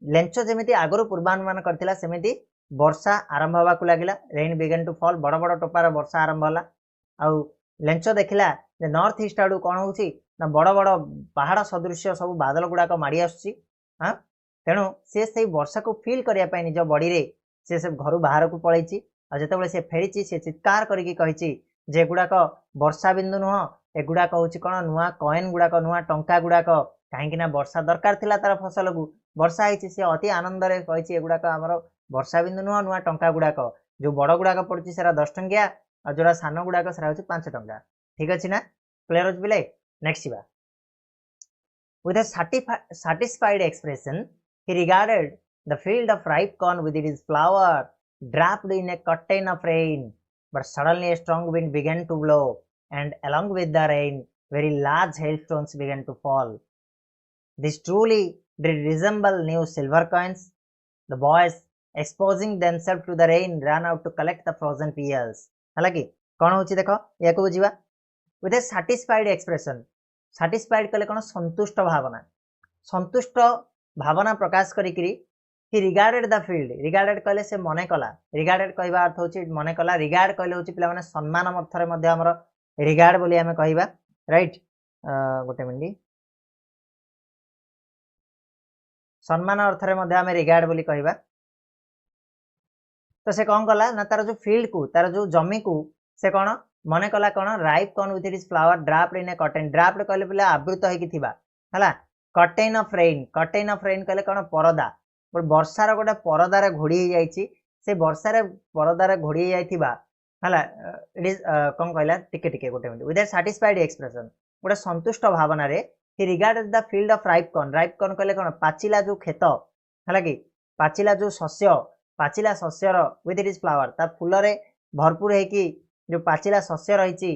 लेंच जमी आगुरी पूर्वानुमान करथिला सेमिति वर्षा आरंभ होगा लगिला रेन बिगन टू फॉल बड़ बड़ टोपार वर्षा आरंभ होला आउ लेंच देखिला जे नॉर्थ ईस्ट आडू कौन होची ना बड़ बड़ पहाड़ सदृश सब बादल गुड़ाक माड़ी आसुची हाँ तेणु सी से वर्षा को फिल करने निज बॉडी रे से घर बाहर को पलैची आ जितेबाला से फेरी सी चित्कार करी जे गुड़ाक वर्षा बिंदु नुह एगुड़ाक हूँ कौन नुआ कॉइन गुड़ाक नुआ टंका गुड़ाक कहीं वर्षा दरकार थिला तार फसल को वर्षा होती सी अति आनंद कही एगुड़ाक आमर वर्षा बिंदु नुह नुआ टंका गुड़ाक जो बड़ गुड़ाक पड़ी से 10 टंकिया और जोड़ा सान गुड़ाक से 5 टंका ठीक अच्छे ना क्लियर अच्छे बोले नेक्स्ट बा with a satisfied expression he regarded the field of ripe corn with its flower draped in a curtain of rain but suddenly a strong wind began to blow and along with the rain very large hailstones began to fall. This truly did resemble new silver coins. The boys exposing themselves to the rain ran out to collect the frozen peels. हालांकि कौन होची देखो या को बुझीबा with a satisfied expression satisfied कले कौन संतुष्ट भावना प्रकाश करी he regarded the field regarded कहले से मने कला regarded कहबा अर्थ होची मने कला regard कहले होची पिला माने सम्मान अर्थरे मध्ये हमर regard बोली हमें कहबा राइट गोटे मिनिट सम्मान अर्थरे मध्ये हमें regard बोली कहबा तो से कौन कला ना तार जो फील्ड को तार जो जमी को से कौन मने कला कौन ripe corn with its flower draped in a curtain draped कहले पिला आवृत होई थिबा हला कर्टेन ऑफ रेन कहले कौन परदा वर्षार गोटे परदार घोड़ी जाइछि से वर्षार परदार घोड़ी जाइथिबा हला इट इज कौन कहला टिके गोटे minute with a satisfied expression गोटे संतुष्ट भावना रे ही regarded the field of ripe corn कहले कौन पाचिला जो खेत हला कि पाचिला जो शस्य पाचिला शस्यर विथ इट इज फ्लावर ता फूल रे भरपूर है कि जो पाचिला शस्य रही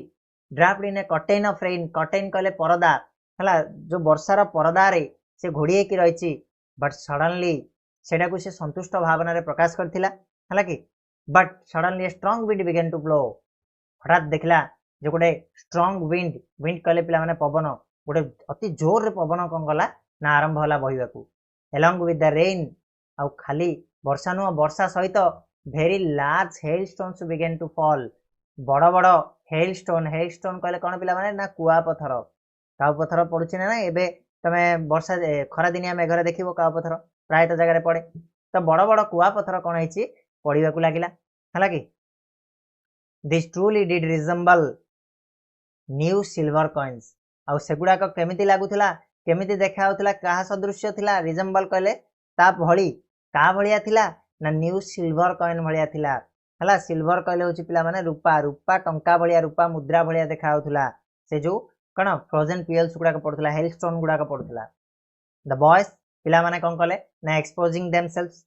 draft in a curtain of rain curtain कहले परदा हला जो वर्षार परदा रे से घोड़ी होकी रही बट सडनली सेटा को से संतुष्ट भावना रे प्रकाश करथिला हला कि but suddenly strong wind began to blow हठात देखला जो गोटे स्ट्रांग विंड कहले पिला माने पवन गोटे अति जोर रे पवन कौन गला ना आरंभ होला बहिबाकू एलॉन्ग विथ द रेन आउ खाली वर्षा नुह वर्षा सहित very large hail stones began to fall बड़ बड़ हेल स्टोन कहले कौन पिला माने ना कुआ पत्थर पड़ुछि ना एबे तमे वर्षा खरा दिनिया मेघरे देखिबो कुआ पत्थर प्राय तो जगह पड़े तो बड़ बड़ कुआ पत्थर कौन है पड़ाकू लगिला है कि this truly did resemble new silver coins आउ सेगुड़ाक केमिति लागुथिला केमिति देखा होथिला कहा सदृश्य थिला रिजेंबल कहले ता भली का भलिया थिला ना न्यू सिल्वर कॉइन भलिया थिला हला सिल्वर कहले होची पिला माने रूपा टंका भलिया रूपा मुद्रा भलिया देखा होथिला से जो कण फ्रोजन पियल्स गुड़ाक पड़ुथिला हेल स्टोन गुड़ाक पड़ुथिला द बॉयज पिला माने कोन कहले ना exposing themselves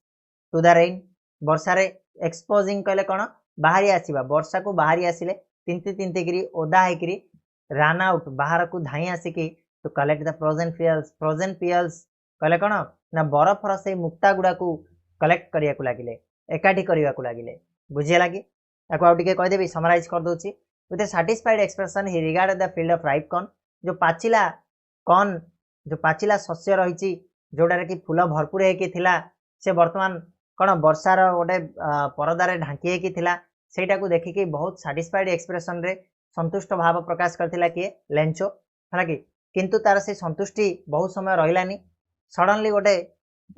to the rain वर्षा रे एक्सपोजिंग कहले कोन बाहरी आसीबा वर्षा को बाहरी आसिले तिंती गिरी ओदा हेकरी रन आउट बाहर को धाई आसिकी टू कलेक्ट द फ्रोजन पियल्स कहले कोन ना बरफर से मुक्ता गुड़ा को कलेक्ट करिया को लागिले एकाठी करिया को लागिले बुझिया लागी याको आउ टिके कह देबी समराइज कर दोची with a satisfied expression he regarded the field of ripe corn जो पाचिला शस्य रही जोडारे कि फूल भरपूर है थिला से वर्तमान कौन वर्षार गोटे परदारे ढांकी है थिला सेटा को देखिकी बहुत सैटिस्फाइड एक्सप्रेशन रे संतुष्ट भाव प्रकाश करथिला किए लेंचो है कि किंतु तार से संतुष्टि बहुत समय रहिलानी सडनली गोटे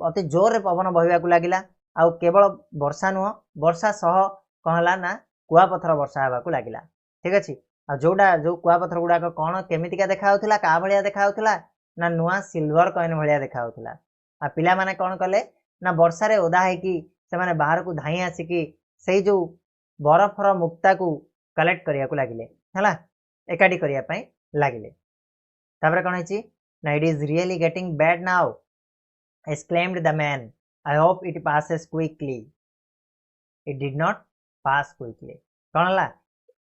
अति जोर रे पवन बहिबाकू लागिला आउ केवल वर्षा नुह वर्षा सह कहला ना कुआ पत्थर वर्षा हेबाकू लागिला ठीक अछि आ जोडा जो कुआ पत्थर गुडाक कोन केमितिका देखा होथिला का भलिया देखा होथिला ना नुआ सिल्वर कॉइन भलिया देखा होथिला आ पिला माने कोन कले ना वर्षा रे ओदा है कि से माने बाहर को धाई आसिकी सेही जो बरफर मुक्ता को कलेक्ट करिया को लागिले हला एकाडी करिया पई लागिले तापर कोन हिची ना it is really getting bad now exclaimed the man. I hope it passes quickly. It did not pass quickly. कौन ला?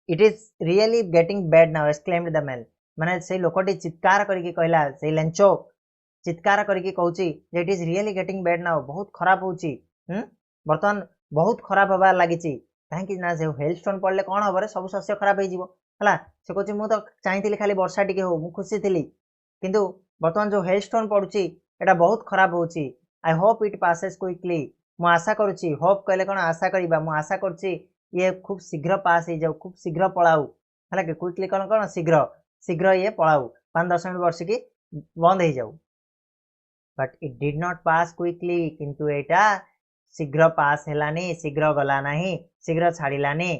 It is really getting bad now. Exclaimed the man. माने से लोकटी चित्कार करके कहला से लेंचो चित्कार करके कहूची जे it is really getting bad now बहुत खराब होची बर्तमान बहुत खराब हबार लागिची काहेकि ना से हेलस्टोन पड़ले कौन हबरे सब शस्य खराब हो जीवो हला से कहूची मु तो चाहती खाली वर्षा टिके हो मु खुशी थी किंतु बर्तमान जो हेलस्टोन पड़ुची एटा बहुत खराब होची I hope it passes quickly मु आशा करूची होप कहले कौन आशा करिबा मु आशा करची ये खूब शीघ्र पास हो जाऊ खूब शीघ्र पलाऊ है कि क्विकली कौन कौन शीघ्र शीघ्र ये पलाऊ 5-10 मिनट वर्ष की बंद हो जाऊ but it did not pass quickly किंतु एटा शीघ्र पास हेलानी शीघ्र गला नहीं शीघ्र छाड़िलानी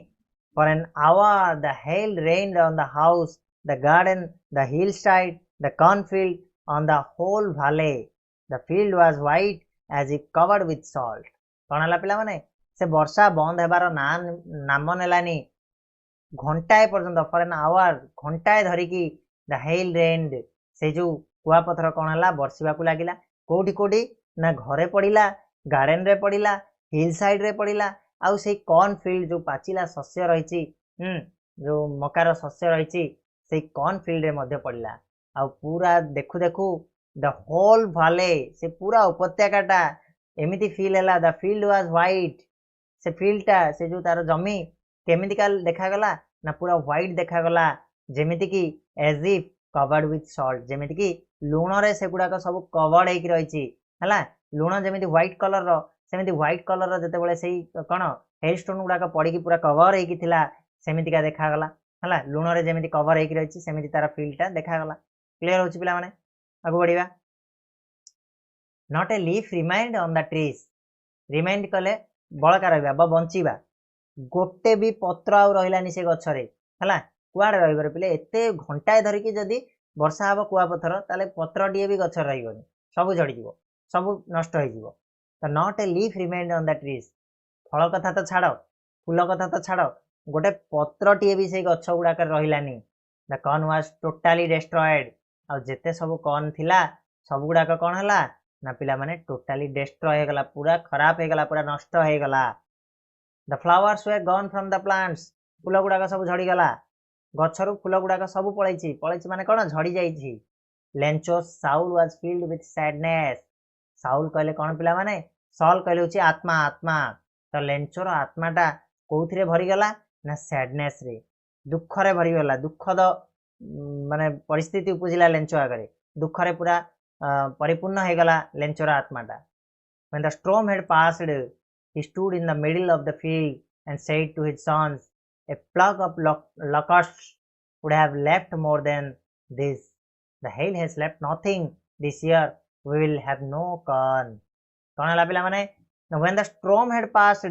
for an hour the hail rained on the house the garden the hillside the cornfield on the whole valley the field was white as if covered with salt कौन है पिला माने से वर्षा बंद हेबार नाम नेलानी घंटाए पर्यंत फॉर एन आवर घंटाए धरिकी द हेल रेन्ड से जो कुआपथर कौन है बर्षिबा को लागिला कोठी कोठी ना घरे पड़िला गार्डन रे पड़िला हिल साइड रे पड़िला आउ से कॉर्न फील्ड जो पाचिला शस्य रही जो मकार शस्य रही से कॉर्न फील्ड रे मध्य पड़िला आउ पूरा देखु देखु द होल भाले से पूरा उपत्यकाटा एमिति फील हैला द फील्ड वाज व्हाइट से फील्डटा से जो तार जमी केमितिका देखागला ना पूरा व्हाइट देखागला जेमिति कि as if covered with salt जेमिति कि लुण रे से गुडाक सब कवर्ड हेकि रहिछि हला लुण जेमिति व्हाइट कलर रो सेमिति व्हाइट कलर रो जते बेले सेही कोन हेलस्टोन गुडाक पड़ी कि पूरा कवर हेकि थिला सेमितिका देखागला हला लुण रे जेमिति कवर हेकि रहिछि सेमिति तार फील्डटा देखागला क्लियर होछि पिला माने आगु बढ़िया not a leaf remind on the trees remind कले बड़का रहा बंचीबा गोटे भी पत्र आउ रहिलानी से गछरे हला कुआडे रहिबर पिले एते घंटाए धरिकी जदी वर्षा हबो कुआपथर ताले पत्र टिए भी गछ रहिबनी सब झड़ी जीवो सब नष्ट हो जीवो तो not a leaf remind on the trees फल कथा तो छाड़ फूल कथा तो छाड़ गोटे पत्र टिए भी से गछ गुडाक रहिलानी the corn was totally destroyed आ जेते सब कॉर्न थिला सब गुडाक कोन हला ना पिला माने टोटाली डिस्ट्रॉय हो गला पूरा खराब हो गला पूरा नष्ट हो गला the flowers were gone from the plants फूल गुडाक सब झड़ी गला गछरु फूल गुडाक सब पळैछि माने कोन झड़ी जाईछि Lencho's soul was filled with sadness soul कहले कोन पिला माने सॉल कहले होछि आत्मा आत्मा तो लेंचोर आत्माटा कोउथिरे भरी गला ना सैडनेस रे दुख रे भरी गला दुखद माने परिस्थिति उपजिला लेंचो आगरे दुख रे पूरा परिपूर्ण हो गला लेंचोर आत्माटा when the storm had passed he stood in the middle of the field and said to his sons a flock of locusts would have left more than this the hail has left nothing this year we will have no corn कौन हला पिला माने when the storm had passed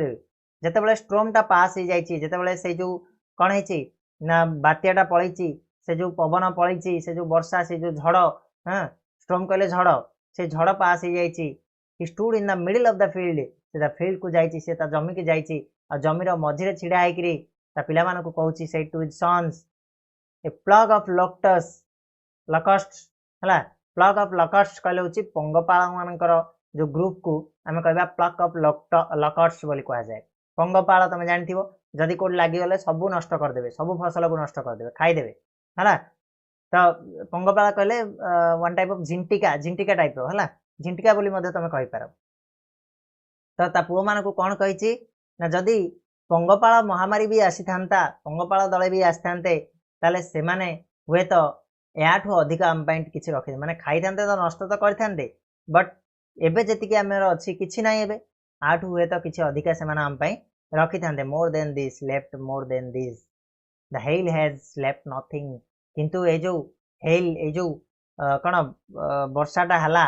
जते बेले storm टा पास हो जाईची जते बेले से जो कौन हेची ना बात्याटा पळैची से जो पवन पळैची से जो वर्षा से जो झड़ हां स्टॉर्म कहले झड़ से झड़ पास हो जाईची he stood in the middle of the field से ता फील्ड को जाईची से ता जमी के जाईची आ जमीर मझिरे छिड़ा हेकरी ता पिला माने को कहूची से to his sons a plague of locust हला प्लग ऑफ लकस्ट कहले होची पंगपाळ मानकर जो ग्रुप को आमे कहबा प्लग ऑफ लकस्ट बोली कहा जाए पंगपाळ तमे जानथिबो जदी कोड लागि गले सब नष्ट कर देबे सब फसल को नष्ट कर देबे खाई देबे हला तो पंगपाळ कहले वन टाइप ऑफ झिंटिका टाइप रो हला झिंटिका बोली मध्ये तमे कहि पारो तो ता पुओ मान को कोन कहिची ना जदी पंगपाळ महामारी भी आसी थांता पंगपाळ दळे भी आस्थांते ताले से माने हुए तो याठो अधिक आम पॉइंट किछि रखि माने खाई थांते तो नष्ट तो कर थांते बट एबे जति कि हमर अछि किछि नाही एबे आठो हुए तो किछि अधिक से माने आम पई रखि थांते more than this left more than this the hail has left nothing किंतु ए जो हेल ए जो कोन वर्षाटा हला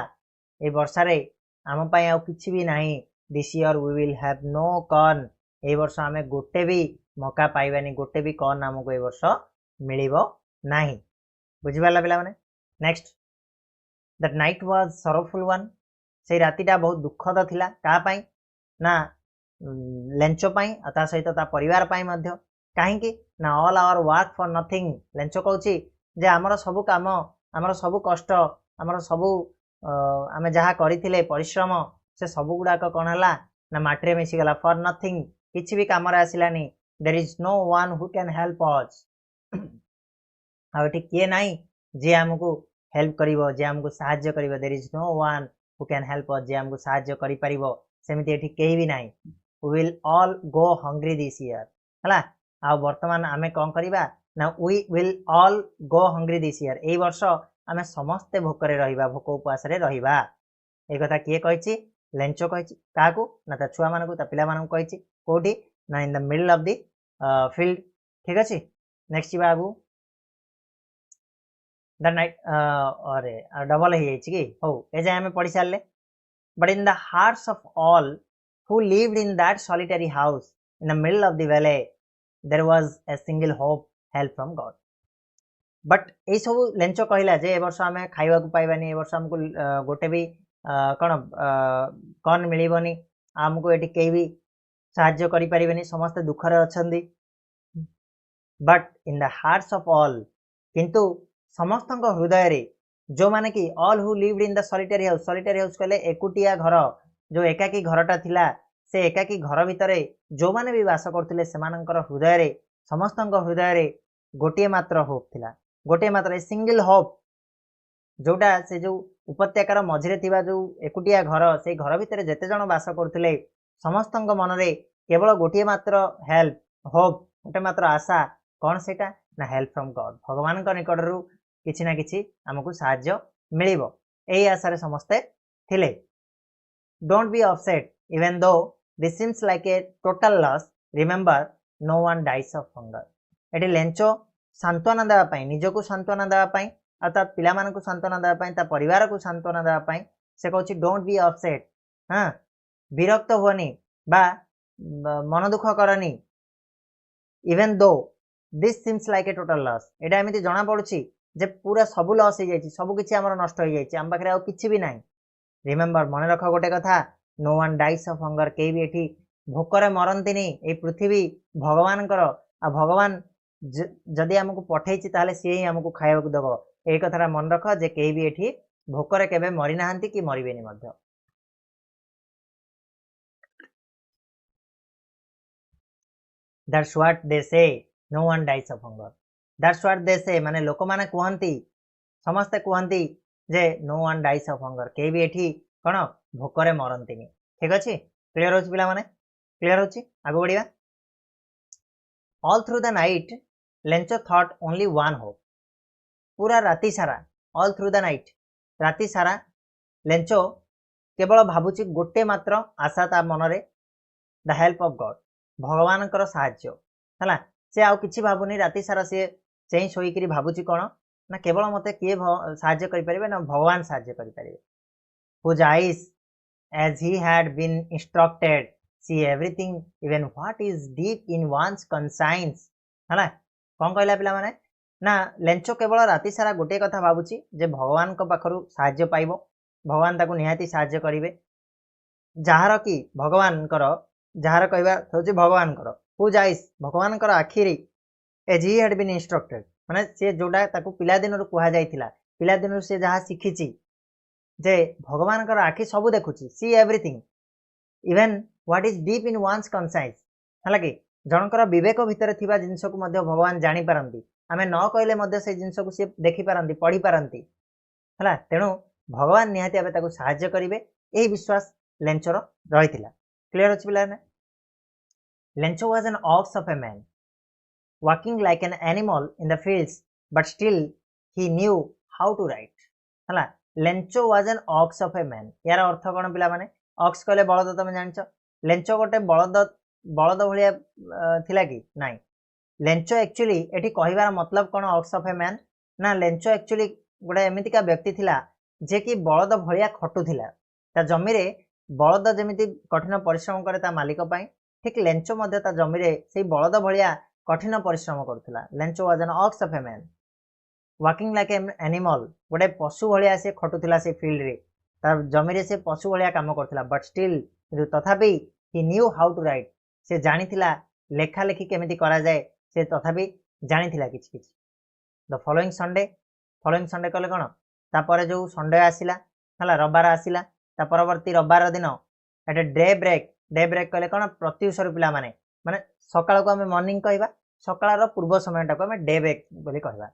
ए वर्षा रे आम पई आ किछि भी नाही this year we will have no corn ए वर्ष आमे गोटे भी मका पाइबानी गोटे भी कॉर्न हमको ए वर्ष मिलिबो नाही बुझिबाला पिला माने next that night was sorrowful one से रातिटा बहुत दुखद थिला का पई ना लेंचो पई ता सहित ता परिवार पई मध्य काहे कि ना all our work for nothing Lencho कहूची जे हमर सब काम हमर सब कष्ट हमर सब आमे जहा करिथिले परिश्रम से सब गुडाक कोन हला ना माटरे मिसी गला फॉर नथिंग किछि भी काम रे आसिलानी there is no one who can help us आ एठी किए नाही जे आमको हेल्प करिवो जे आमको सहाय्य करिवो there is no one who can help us जे आमको सहाय्य करि परिवो सेमिति एठी केही भी नाही we will all go hungry this year हला आ वर्तमान आमे कोन करिबा ना we will all go hungry this year एई वर्ष आमे समस्त भोकरे रहिबा भोक उपवास रे रहिबा ए कथा किए कहिछि लेंचो कहिछि काकू ना ता छुआ मानकू ता पिला मानकू कहिछि कोठी ना in the middle of the field ठीक अछि नेक्स्ट बाबू द नाइट अरे डबल हे जाइछि कि हो ए जे हमें पढ़ि सारले but in the hearts of all who lived in that solitary house in the middle of the valley there was a single hope help from God but ए सब लेंचो कहला जे ए वर्ष आमे खाइबा को पाइबानी ए वर्ष हमको गोटे भी कोन कौन मिलिबनी हमको एटी केही भी सहाय्य करि परिबेनी समस्त दुख रे अछंदी but in the hearts of all किंतु समस्त हृदय रे जो माने कि all who lived in the solitary house कहले एकुटिया घर जो एकाकी घरटा थिला से एकाकी घर भितरे जो माने भी वास करथिले सेमानंकर हृदय रे समस्त हृदय रे गोटे मात्र होप थिला गोटे मात्र सिंगल होप जोटा से जो उपत्यकार मझिरे थिबा जो एकुटिया घर से घर भितरे जेते जण वास करथिले समस्त मन रे केवल गोटे मात्र हेल्प होप गोटे मात्र आशा कौन सेटा ना हेल्प फ्रॉम गॉड भगवान का निकट रु किछि ना किछि हमकु सहाय्य मिलिबो एई आशा रे समस्ते थिले don't be upset even though this seems like a total loss remember no one dies of hunger एटी लेंचो सांत्वना देवा पई निजको सांत्वना देवा पई आ ता पिला मानकु सांत्वना देवा पई ता परिवार को सांत्वना देवा पई से कहछि डोंट बी अपसेट हां विरक्त होनी बा मन दुख करनी even though this seems like a total loss एटा एमिति जणा पडुछि जे पूरा सब लॉस हो जाइछि सब किछि हमर नष्ट हो जाइछि हम पाखरे आ किछि भी नाही रिमेंबर मन रख गोटे कथा no one dies of hunger केही भी एठी भोकरे मरंतिनी ए पृथ्वी भगवान कर आ भगवान जदि हमकु पठेइछि ताले से ही हमकु खाइबाकू देबो ए कथारा मन रख जे केही भी एठी भोकरे केबे मरि नाहंती कि मरिबेनी मध्य That's what they say. No one dies of hunger. That's what they say. माने लोक माने कहंती समस्त कहंती जे no one dies of hunger. के भी एठी कोन भोकरे मरंतीनी ठीक अछि क्लियर होछि पिला माने क्लियर होछि आगो बढ़िया all through the night Lencho thought only one hope पूरा राति सारा all through the night राति सारा लेंचो केवल भाबुची गोटे मात्र आशा ता मनरे the help of God भगवान कर सहाय्य हला से आउ किछि भाबुनी राति सारा से चेई सोई करी भाबुची कोन ना केवल मते किए सहाय्य करि परिबे ना भगवान सहाय्य करि परिबे whose eyes as he had been instructed see everything even what is deep in one's conscience हला कोन कहला पिला माने ना लेंचो केवल राति सारा गोटे कथा भाबुची जे भगवान को पाखरु सहाय्य पाइबो भगवान ताकू निहाती सहाय्य करिवे जहार की भगवान कर जहार कहवा होची भगवान कर हु जाइस भगवान कर आखिरी as he had been instructed माने से जोडा ताकू पिला दिन रु कुहा जाइथिला पिला दिन रु से जहा सिखिची जे भगवान कर आखि सब देखुची see everything even what is deep in one's conscious हला कि जनकर विवेक भितर थिबा जिंस को मध्य भगवान जानि पारंती आमे न कहले मध्य से जिंस को से देखि पारंती पढ़ी पारंती हला तेनु भगवान निहाती आबे ताकू सहाय्य करिवे एही विश्वास लेंचर रहिथिला क्लियर अछि पिला ने Lencho was an ox of a man walking like an animal in the fields but still he knew how to write हला Lencho was an ox of a man यार अर्थ कोन पिला माने ऑक्स कहले बळद तमे जानछो लेंचो गोटे बळद भलिया थिला कि नाही लेंचो एक्चुअली एठी कहिबार मतलब कोन ऑक्स ऑफ ए मैन ना लेंचो एक्चुअली गोटे एमितिका व्यक्ति थिला जे कि बळद भलिया खटु थिला ता जमी रे बळद जेमिति कठिन परिश्रम करे ता मालिक पई ठीक लेंचो मध्ये ता जमी रे सेही बळद भलिया कठिन परिश्रम करथिला Lencho was an ox of a man walking like an animal गोटे पशु भलिया से खटुथिला से फील्ड रे ता जमी रे से पशु भलिया काम करथिला बट स्टिल तथापि ही न्यू हाउ टू राइट से जानिथिला लेखा लेखि केमिति करा जाय से तथापि जानिथिला किछ किछ द फॉलोइंग संडे कहले कोन ता परे जो संडे आसिला हला रविवार आसिला ता परवर्ती रविवार दिन एटे डे ब्रेक कहले कोन प्रत्युषर पिला माने सकाळ को हमें मॉर्निंग कहबा सकाळर पूर्व समयटा को हमें डे ब्रेक बोली कहबा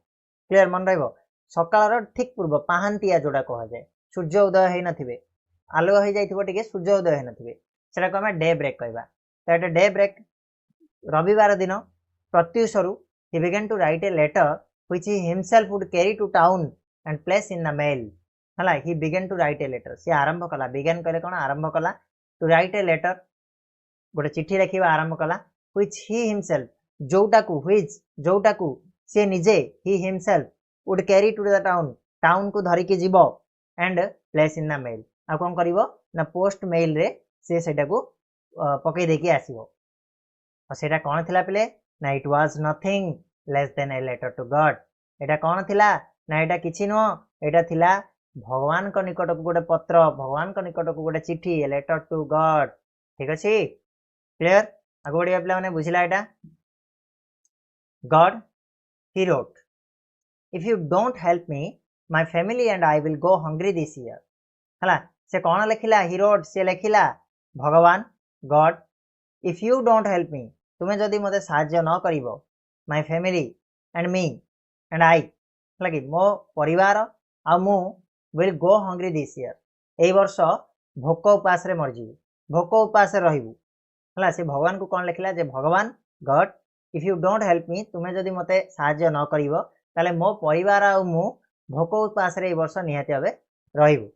क्लियर मन रहइबो सकाळर ठीक पूर्व पाहांतिया जोड़ा कह जाए सूर्य उदय हो नथिबे आलुआ हो जाइथिबो टिके सूर्य उदय हो नथिबे सेटा को हमें डे ब्रेक कहबा तो एटा डे ब्रेक रविवार दिन प्रत्युषरु he began to write a letter which he himself would carry to town and place in the mail हला he began to write a letter से आरंभ कला began कहले कोन आरंभ कला to write a letter गोटे चिट्ठी लिखिबा आरंभ कला which he himself जोटाकू which जोटाकू से निजे he himself would carry to the town को धरिकी जीवो and place in the mail आ कोन करिवो ना पोस्ट मेल रे से सेटा को पकई देकी आसीबो और सेटा कोन थिला पिले ना it was nothing less than a letter to God एटा कोन थिला ना एटा किछि नो एटा थिला भगवान को निकट को गोटे पत्र भगवान को निकट को गोटे चिट्ठी ए लेटर टू गॉड ठीक अछि क्लियर आगो बढ़िया पिला माने बुझिला एटा God he wrote if you don't help me my family and I will go hungry this year हला से कोन लिखिला ही रोट से लिखिला भगवान God if you don't help me तुम्हें जदि मते साहाय्य न करिवो my family and me and I लगी मो परिवार आ मु will go hungry this year एई वर्ष भोक उपास रे मर जीवु भोक उपास रे रहिबु हला से भगवान को कोन लिखिला जे भगवान God if you don't help me तुम्हें जदि मते साहाय्य न करिवो ताले मो परिवार आ मु भोक उपास रे एई वर्ष निहाती भाबे रहिबु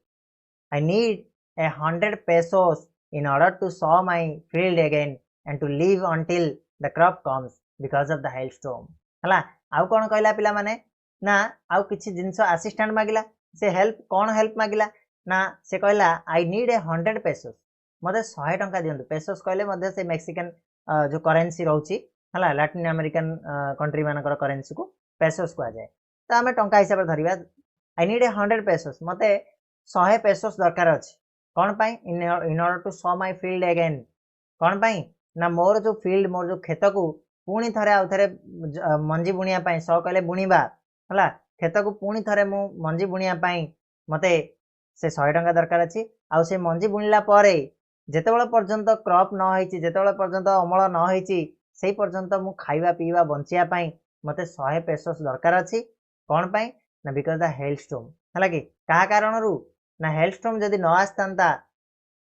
I need 100 pesos in order to sow my field again and to live until the crop comes because of the hailstorm हला आउ कोन कहला पिला माने ना आउ किछि जिंसो असिस्टेंट मागिला से हेल्प कोन हेल्प मागिला ना से कहला आई नीड 100 pesos मते 100 टंका दियंतु पेसोस कहले मध्ये से मेक्सिकन जो करेंसी रहउची हला लैटिन अमेरिकन कंट्री मानकर करेंसी को पेसोस को आ जाए तो हमें टंका हिसाब से धरिबा आई नीड 100 pesos मते 100 pesos दरकार अछि कौन पाई in order to sow my field again कौन पाई ना मोर जो फील्ड मोर जो खेत को पुणी थरे आउ थरे मंजी बुनिया पाई सो कहले बुनिबा हला खेत को पुणी थरे मु मंजी बुनिया पाई मते से 100 टंका दरकार अछि आउ से मंजी बुनिला परे जेतेबेला पर्यंत क्रॉप न होईची जेतेबेला पर्यंत अमल न होईची सेही पर्यंत मु खाइबा पीवा बंचिया पाई मते 100 pesos दरकार अछि कौन पाई ना बिकॉज़ द हेलस्टॉर्म हला कि का कारणरू ना हेलस्टॉर्म जदि न आस्तांता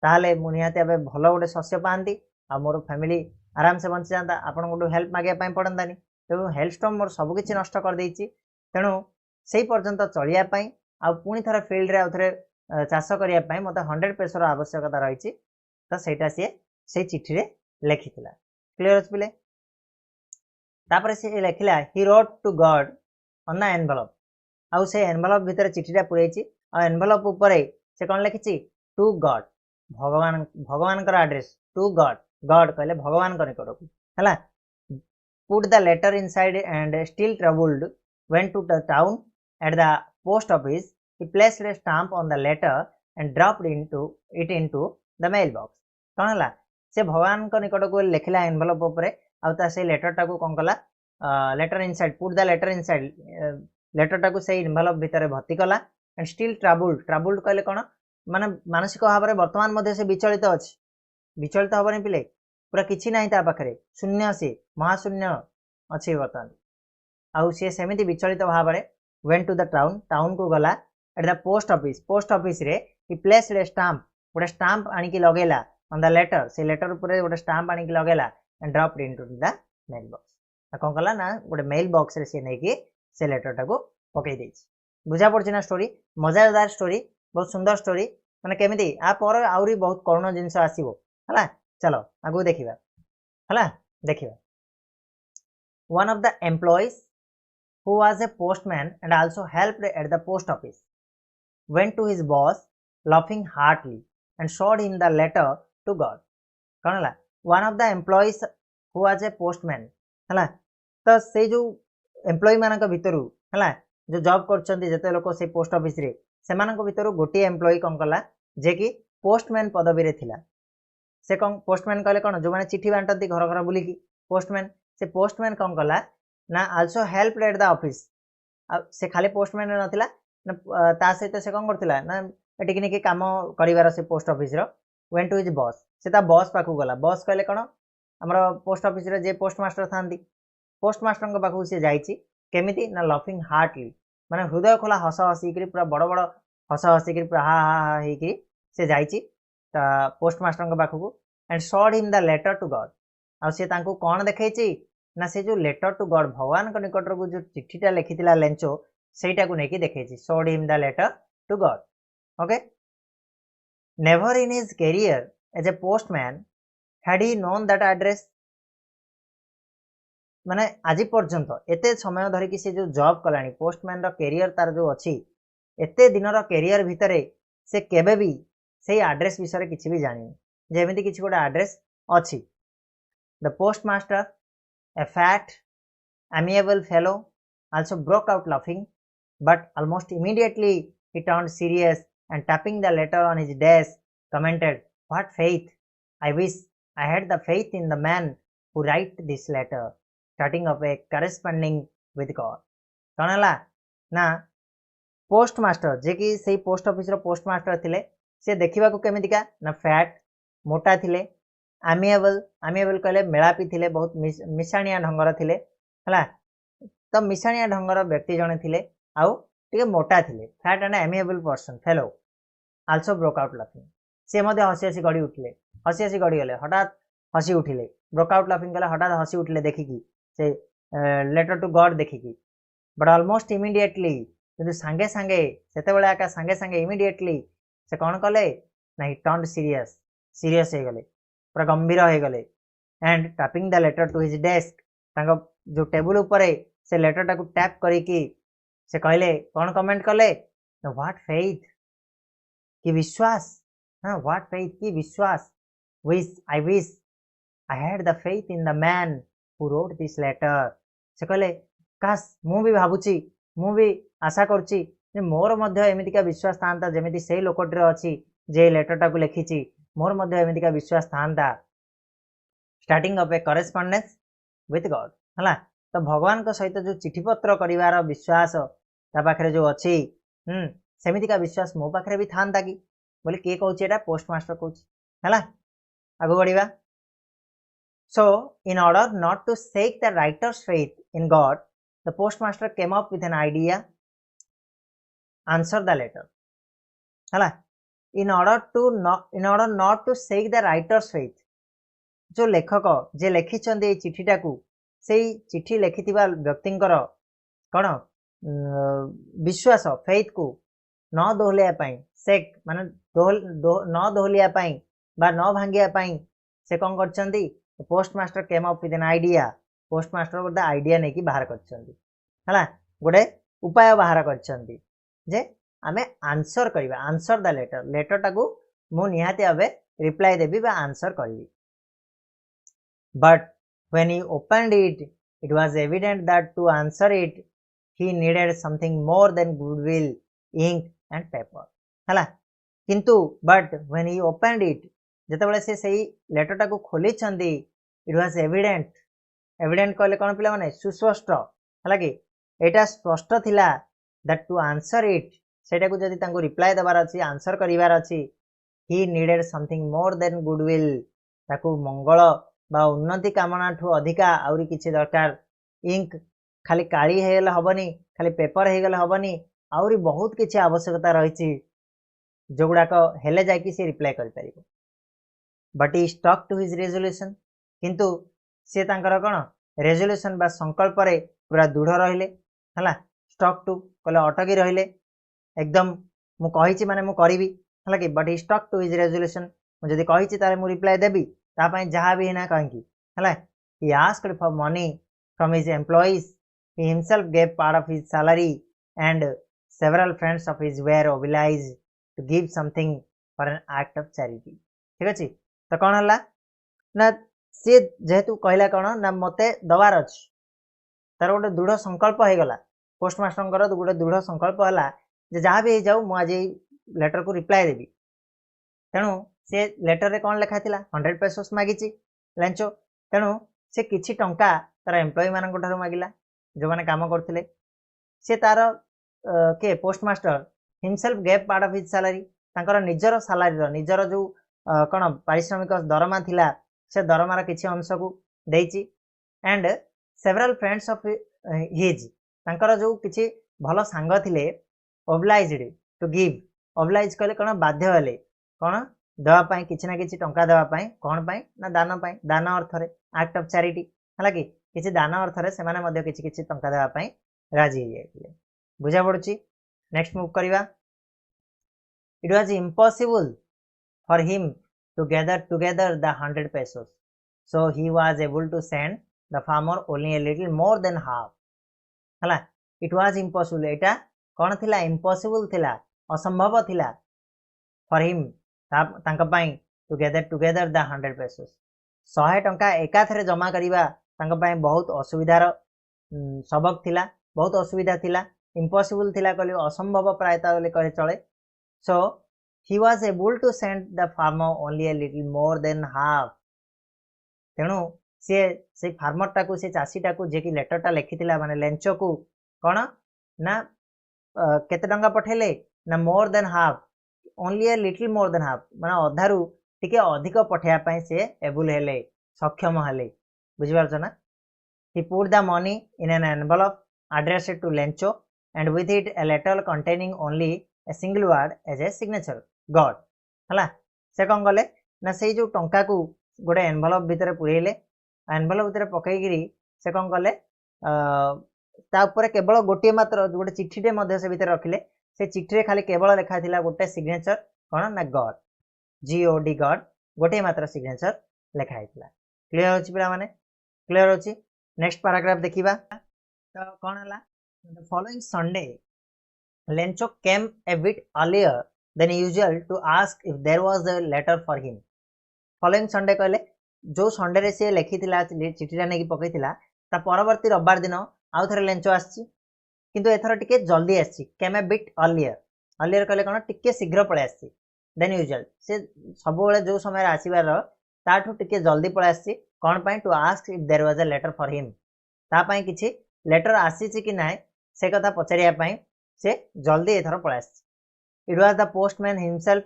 ताले मुनियाते अबे भलो गोटे शस्य पांती आ मोर फैमिली आराम से बंची जांता आपन गोटे हेल्प मागिया पई पड़ंतानी तो हेलस्टॉर्म मोर सब किछि नष्ट कर देइची तेनु सेही पर्यंत चलिया पई आ पुनी थरा फील्ड रे आउथरे चाष करिया पई मते 100 pesos आवश्यकता रहिची तो सेटा से चिट्ठी रे लेखितिला क्लियर अछि पिले तापर से लेखिला he wrote to God on the envelope आउ से एनवेलप भितर चिट्ठीटा पुरैची आ एनवेलप ऊपर से कोन लिखिची टू गॉड भगवान भगवान कर एड्रेस टू गॉड गॉड कहले भगवान कर निकट को हला put the letter inside and still troubled went to the town at the post office he placed a stamp on the letter and dropped into the mail box कोन हला से भगवान को निकट को लिखला एनवेलप ऊपर आ ता से लेटर टा को कोन कला letter inside put the letter inside letter टा को से एनवेलप भीतर भर्ती कला एंड स्टिल ट्रबल्ड कहले कोन माने मानसिक भाव में वर्तमान मध्ये से विचलित अछि विचलित हबनी पिले पूरा किछि नाही ता पाखरे शून्य से महाशून्य अछि वर्तमान आउ से सेमिति विचलित भाव में वेंट टू द टाउन को गला एट द पोस्ट ऑफिस रे ही प्लेस्ड ए स्टाम्प गोटे स्टाम्प आनी की लगेला ऑन द लेटर से लेटर ऊपर गोटे स्टाम्प आनी की लगेला and dropped into the mail box कोन कला ना गोटे मेल बॉक्स रे से नै की से लेटर टा को पकई देछि बुझा पड़छि ना स्टोरी मजेदार स्टोरी बहुत सुंदर स्टोरी माने केमिति आ पर आउरी बहुत करुण जिंस आसीबो हला चलो आगु देखिबा हला देखिबा one of the employees who was a postman and also helped at the post office went to his boss laughing heartily and showed him the letter to God कौन हला one of the employees who was a postman हला तो से जो employ मानक भितरु हला जो job करछंती जते लोक से पोस्ट ऑफिस रे सेमानक भितरु गोटी एम्प्लॉय कोन कला जे कि पोस्टमैन पदवी रे थिला से कोन पोस्टमैन कहले कोन जो माने चिट्ठी बांटती घर घर बुली की पोस्टमैन से पोस्टमैन कोन कला ना also help at the office से खाली पोस्टमैन रे नथिला ना ता सहित से कोन करथिला ना टेक्निक के काम करिवार से पोस्ट ऑफिस रो वेंट टू हिज बॉस से ता बॉस पाखु गला बॉस कहले कोन हमरो पोस्ट ऑफिस रे जे पोस्ट मास्टर थांती पोस्ट मास्टर को पाखु से जाईची केमिति ना लाफिंग हार्टली माने हृदय खोला हस हसिक पूरा बड़ बड़ हस हसिक पूरा हा हा हा होगी से जाइए पोस्टमास्टर पाखक and showed him the letter to God आ सी कौन देखी ना से जो लेटर टू गॉड भगवान निकट को जो चिठीटा लिखी लेंचो सेटा को लेकिन देखी showed him the letter to God okay never in his career as a postman had he known that address माने आज पर्यंत एते समय धरिकी से जो जॉब कलानी पोस्टमैन रो कैरियर तार जो अच्छी एते दिन रो कैरियर भितरे से केबे भी से एड्रेस विषय किसी भी जानी जेमिति किसी गोटे एड्रेस अच्छी the postmaster A fat amiable fellow also broke out laughing but almost immediately he turned serious and tapping the letter on his desk commented what faith I wish I had the faith in the man who write this letter starting of a corresponding with God कौन है ना postmaster जे कि से post office रो postmaster थिले से देखा केमितिका ना fat मोटा थिले आमिएबल आमिएबल कहले मेलापी थिले बहुत मिशाणिया ढंगर थिले हला तो मिशाणिया ढंगर व्यक्ति जने थिले आउ टिके मोटा थिले fat and amiable person fellow also broke out laughing से मध्य हसी हसी गड़ी उठले हसी हसी गड़ी गले हठात हसी उठिले ब्रोक आउट लाफिंग कले हठात हसी उठिले देखिकी से लेटर टू गॉड देखिकी बट ऑलमोस्ट इमीडिएटली किंतु सांगे सांगे सेते बेले आका सांगे सांगे इमीडिएटली से कौन कले ना ही टर्न्ड सीरियस सीरियस हो गले पूरा गंभीर हो गले and tapping the letter to his desk तांको जो टेबल ऊपर से लेटर टाको टैप करिकी से कहले कौन कमेंट कले व्हाट फेथ कि विश्वास हाँ व्हाट फेथ कि विश्वास wish I had the faith in the man who wrote this letter से कहले काश मु भी भाबुची मु भी आशा करची मोर मध्य एमितिका विश्वास थांता जेमिति सेही लोकटिर अछि जे लेटर टाको लिखिची मोर मध्य एमितिका विश्वास थांता starting of a correspondence with God हला तो भगवान को सहित जो चिठी पत्र करिवार विश्वास ता पाखरे जो अच्छी सेमितिका विश्वास मो पाखरे भी थांता कि बोले किए कहूँ एटा पोस्टमास्टर कहूँ है आगु बढ़िया so in order not to shake the writer's faith in God the postmaster came up with an idea answer the letter है in order not to shake the writer's faith जो लेखक जे लिखिं चिठीटा को से चिठी लिखि व्यक्तिंकर कौन विश्वास फेथ को न दोहलिया सेक माने न दोहलिया बा न भांगिया से कौन करछंती postmaster came up with an idea postmaster गोटे आइडिया नहीं कि बाहर करछंती गोटे उपाय बाहर करछंती जे आमे आंसर करबा आंसर द लेटर टाको मु निहाती आबे रिप्लाई देबी बा आंसर करबी but when he opened it it was evident that to answer it he needed something more than goodwill ink and paper हला किंतु but when he opened it जेतेबेले से सही letter टाको खोली चंदी it was evident कहले कोन पिला माने सुस्पष्ट हला कि एटा स्पष्ट थिला that to answer it सेटा को जदी तांको रिप्लाई देबार अछि आंसर करिवार अछि he needed something more than goodwill ताको मंगल बा उन्नति कामना ठू अधिका आउरी किछि दरकार इंक खाली काली हेगले हबनी खाली पेपर हेगले हबनी आउरी बहुत किछि आवश्यकता रहिछि जोगुडा को हेले जाकी से रिप्लाई करि परिबो but he stuck to his resolution किंतु से तांकर कोन रेजोल्यूशन बा संकल्प रे पूरा दृढ़ रहिले हला स्टक टू कहले अटकी रहिले एकदम मु कहिछि माने मु करिवि हला कि but he stuck to his resolution मु जदी कहिछि तारे मु रिप्लाई देबी तापाई जहाँ भी ना कहीं है he asked for money from his employees he himself gave part of his salary and several friends of his were obliged to give something for an act of charity ठीक अछि तो कौन हला ना से जेहेतु कहला कौन ना मते दबार अछि तार गोटे दृढ़ संकल्प हो गला पोस्टमास्टर गोटे दृढ़ संकल्प हला जे जहाँ भी जाऊ मु आज लेटर को रिप्लाई देबी तेणु से लेटर रे कौन लिखा थिला 100 पेसोस मागिची लांचो तेणु से किछि टंका तार एम्प्लॉय मानन ठारू मागिला जो माने काम करथिले से तार के postmaster himself gave part of his salary तांकर निजर सैलरी रो निजर जो कोन पारिश्रमिक दरमा थिला से दरमार किछि अंश को देइची and several friends of his तांकर जो किछि भल सांग थिले ओब्लाइज्ड टू गिव ओब्लाइज कहले कौन बाध्य हेले कौन देवाई किसी ना कि टंका देवाई कौन पाई ना दान पाई दान अर्थ एक्ट ऑफ चैरिटी है कि किसी दान अर्थ से किसी टंका देवाई राजी हो जाते बुझा पड़ुची। नेक्स्ट मूव करवा it was impossible for him to gather together the 100 pesos. So he was able to send the farmer only a little more than half. हला it was impossible एटा कौन थिला impossible थिला असंभव थिला for him तांका पाई to gather together the 100 pesos 100 टंका एकाथरे जमा करिबा तांका पाई बहुत असुविधार सबक थिला बहुत असुविधा थिला impossible थिला कहले असंभव प्रायता बोले कहे चले। so he was able to send the farmer only a little more than half तेणु से फार्मर टाकू से चाषी टाकू जे कि लेटर टा लिखिथिला माने लेंचो को कौन ना केते टंका पठेले ना more than half only a little more than half माने अधारू टिके अधिक पठेया पई से एबल हेले सक्षम हेले बुझि पारछ ना। he put the money in an envelope addressed to Lencho and with it a letter containing only a single word as a signature God हला से कौन कले ना से जो टंका को गोटे एनवेलप भितर पुरेले एनवेलप भितर पकईकरी से कौन कले केवल गोटे मात्र गोटे चिठीटे मध्य से भितर रखिले से चिठी खाली केवल लिखा थिला गोटे सिग्नेचर कौन ना गॉड GOD गॉड गोटे मात्र सिग्नेचर लिखा हितला। क्लियर होची पिला माने क्लियर होची। नेक्स्ट पैराग्राफ देखिबा तो कौन हला the following Sunday Lencho came A bit earlier than usual to ask if there was a letter for him. Following Sunday कहले जो संडे रे से लिखी थिला चिठीटा नेकी पकई थिला ता परवर्ती रविवार दिन आउ थरे लेंचो आछि किंतु एथर टिके जल्दी आछि केम ए बिट अर्लियर कहले कोन टिके शीघ्र पळे आछि देन यूजुअल से सब बेले जो समय रे आसीबार ताठु टिके जल्दी पळे आछि कोन पई to ask if there was a letter for him ता पई किछि लेटर आसी छि कि नाय से कथा पचारिया पई से जल्दी एथर पळे आछि। It was the postman himself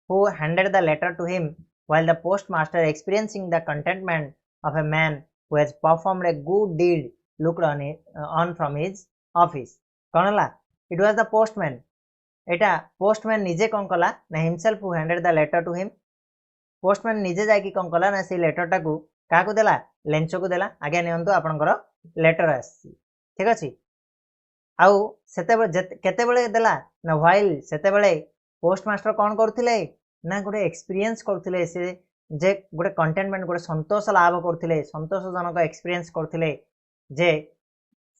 who handed the letter to him, while the postmaster, experiencing the contentment of a man who has performed a good deed, looked on from his office. कौन ला? It was the postman. Etah postman निजे कौन कला ना himself who handed the letter to him. postman निजे जाकी कौन कला ना से लेटर टाकू का को देला लेंचो को देला आगे नियंतु आपनकर लेटर आसी ठीक अछि। आउ केते बेले देला ना व्हाइल सेते बेले पोस्टमास्टर कौन करथिले ना गोटे एक्सपीरियंस करथिले से जे गोटे कंटेनमेंट गोटे संतोष लाभ करथिले संतोषजनक एक्सपीरियंस करथिले जे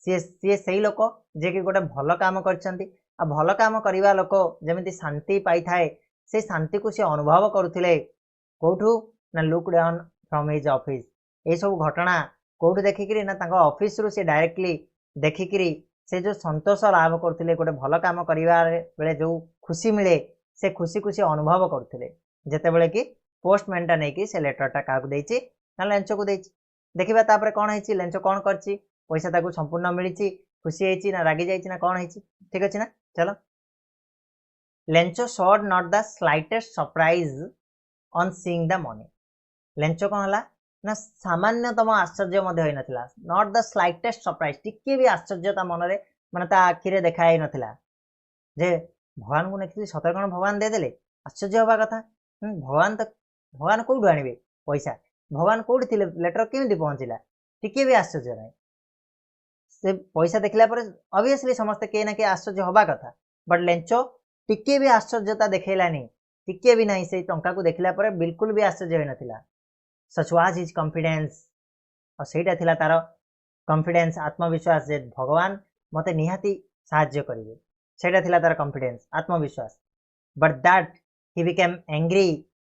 सी सेही लोक जे कि गोटे भल काम करछंती आ भल काम करिवा लोक जेमिति शांति पाई थाए से शांति को से अनुभव करथिले कोठू ना look down from his office ए सब घटना कोठू देखिकरी ना तांको ऑफिस रु से डायरेक्टली देखिकरी से जो संतोष लाभ करथिले गोटे भल काम करिवार बेले जो खुशी मिले से खुशी खुशी अनुभव करथिले जेते बेले कि पोस्टमैन टा नै कि से लेटर टा काकू देछि ना लेंचो को देछि देखिबा तापर कोन हेछि लेंचो कोन करछि पैसा ताकू संपूर्ण मिलिछि खुशी हेछि ना रागी जाइछि ना कोन हेछि ठीक अछि ना। चलो Lencho showed not the slightest surprise on seeing the money Lencho कोन हला ना सामान्यतम आश्चर्य मध्य होई नथिला नॉट द स्लाइटेस्ट सरप्राइज टिके भी आश्चर्यता मनरे माने ता आखिरे देखाई नथिला जे भगवान को नेखि सतर कोन भगवान दे देले आश्चर्य होबा कथा भगवान कोडु आनिबे पैसा भगवान कोडि थिले लेटर केमिति पहुंचिला टिके भी आश्चर्य नै से पैसा देखला पर ऑब्वियसली समस्त के ना के आश्चर्य होबा कथा बट लेंचो टिके भी आश्चर्यता देखेलानी टिके भी नहीं से टंका को देखला पर बिल्कुल भी आश्चर्य होई नथिला। सच वाज हिज कॉन्फिडेंस और सेटा थिला तार कॉन्फिडेंस आत्मविश्वास जे भगवान मते निहाती सहाय्य करिवे सेटा थिला तार कॉन्फिडेंस आत्मविश्वास but that he became angry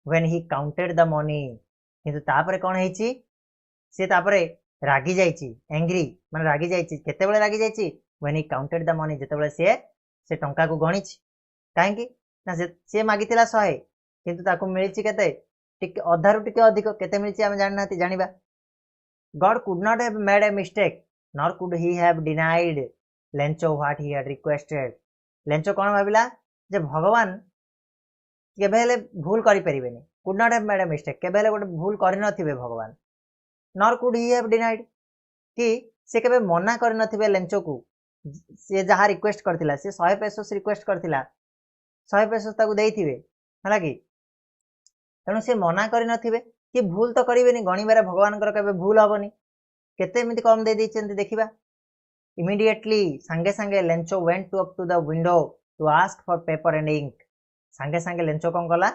when he counted the money किंतु तापरे कोन हेछि से तापरे रागी जाइछि एंग्री माने रागी जाइछि केते बेले रागी जाइछि when he counted the money जेते बेले से टंका को गणिछि काहेकि ना से मागितिला 100 किंतु ताको मिलिछि केते टिके अधारु टिके अधिक केते मिलिछि हम जाननाति जानिबा। God could not have made a mistake nor could he have denied Lencho what he had requested. Lencho कोन भाबिला जे भगवान केबेले भूल करि परिबेनी could not have made a mistake केबेले गोटे भूल करि नथिबे भगवान nor could he have denied कि से केबे मना करि नथिबे लेंचो को सी जहाँ रिक्वेस्ट करथिला सी 100 पेसोस रिक्वेस्ट करथिला 100 पेसोस ताकू देइथिबे हला कि तेणु सी मना करि नथिबे कि भूल तो करिवेनी गणिबारे भगवानकर केबे भूल हबनी केते एमिति कम दे दैछन्ति देखिबा इमीडिएटली सांगे सांगे Lencho went up to the window to ask for paper and ink सांगे सांगे लेंचो कौन कला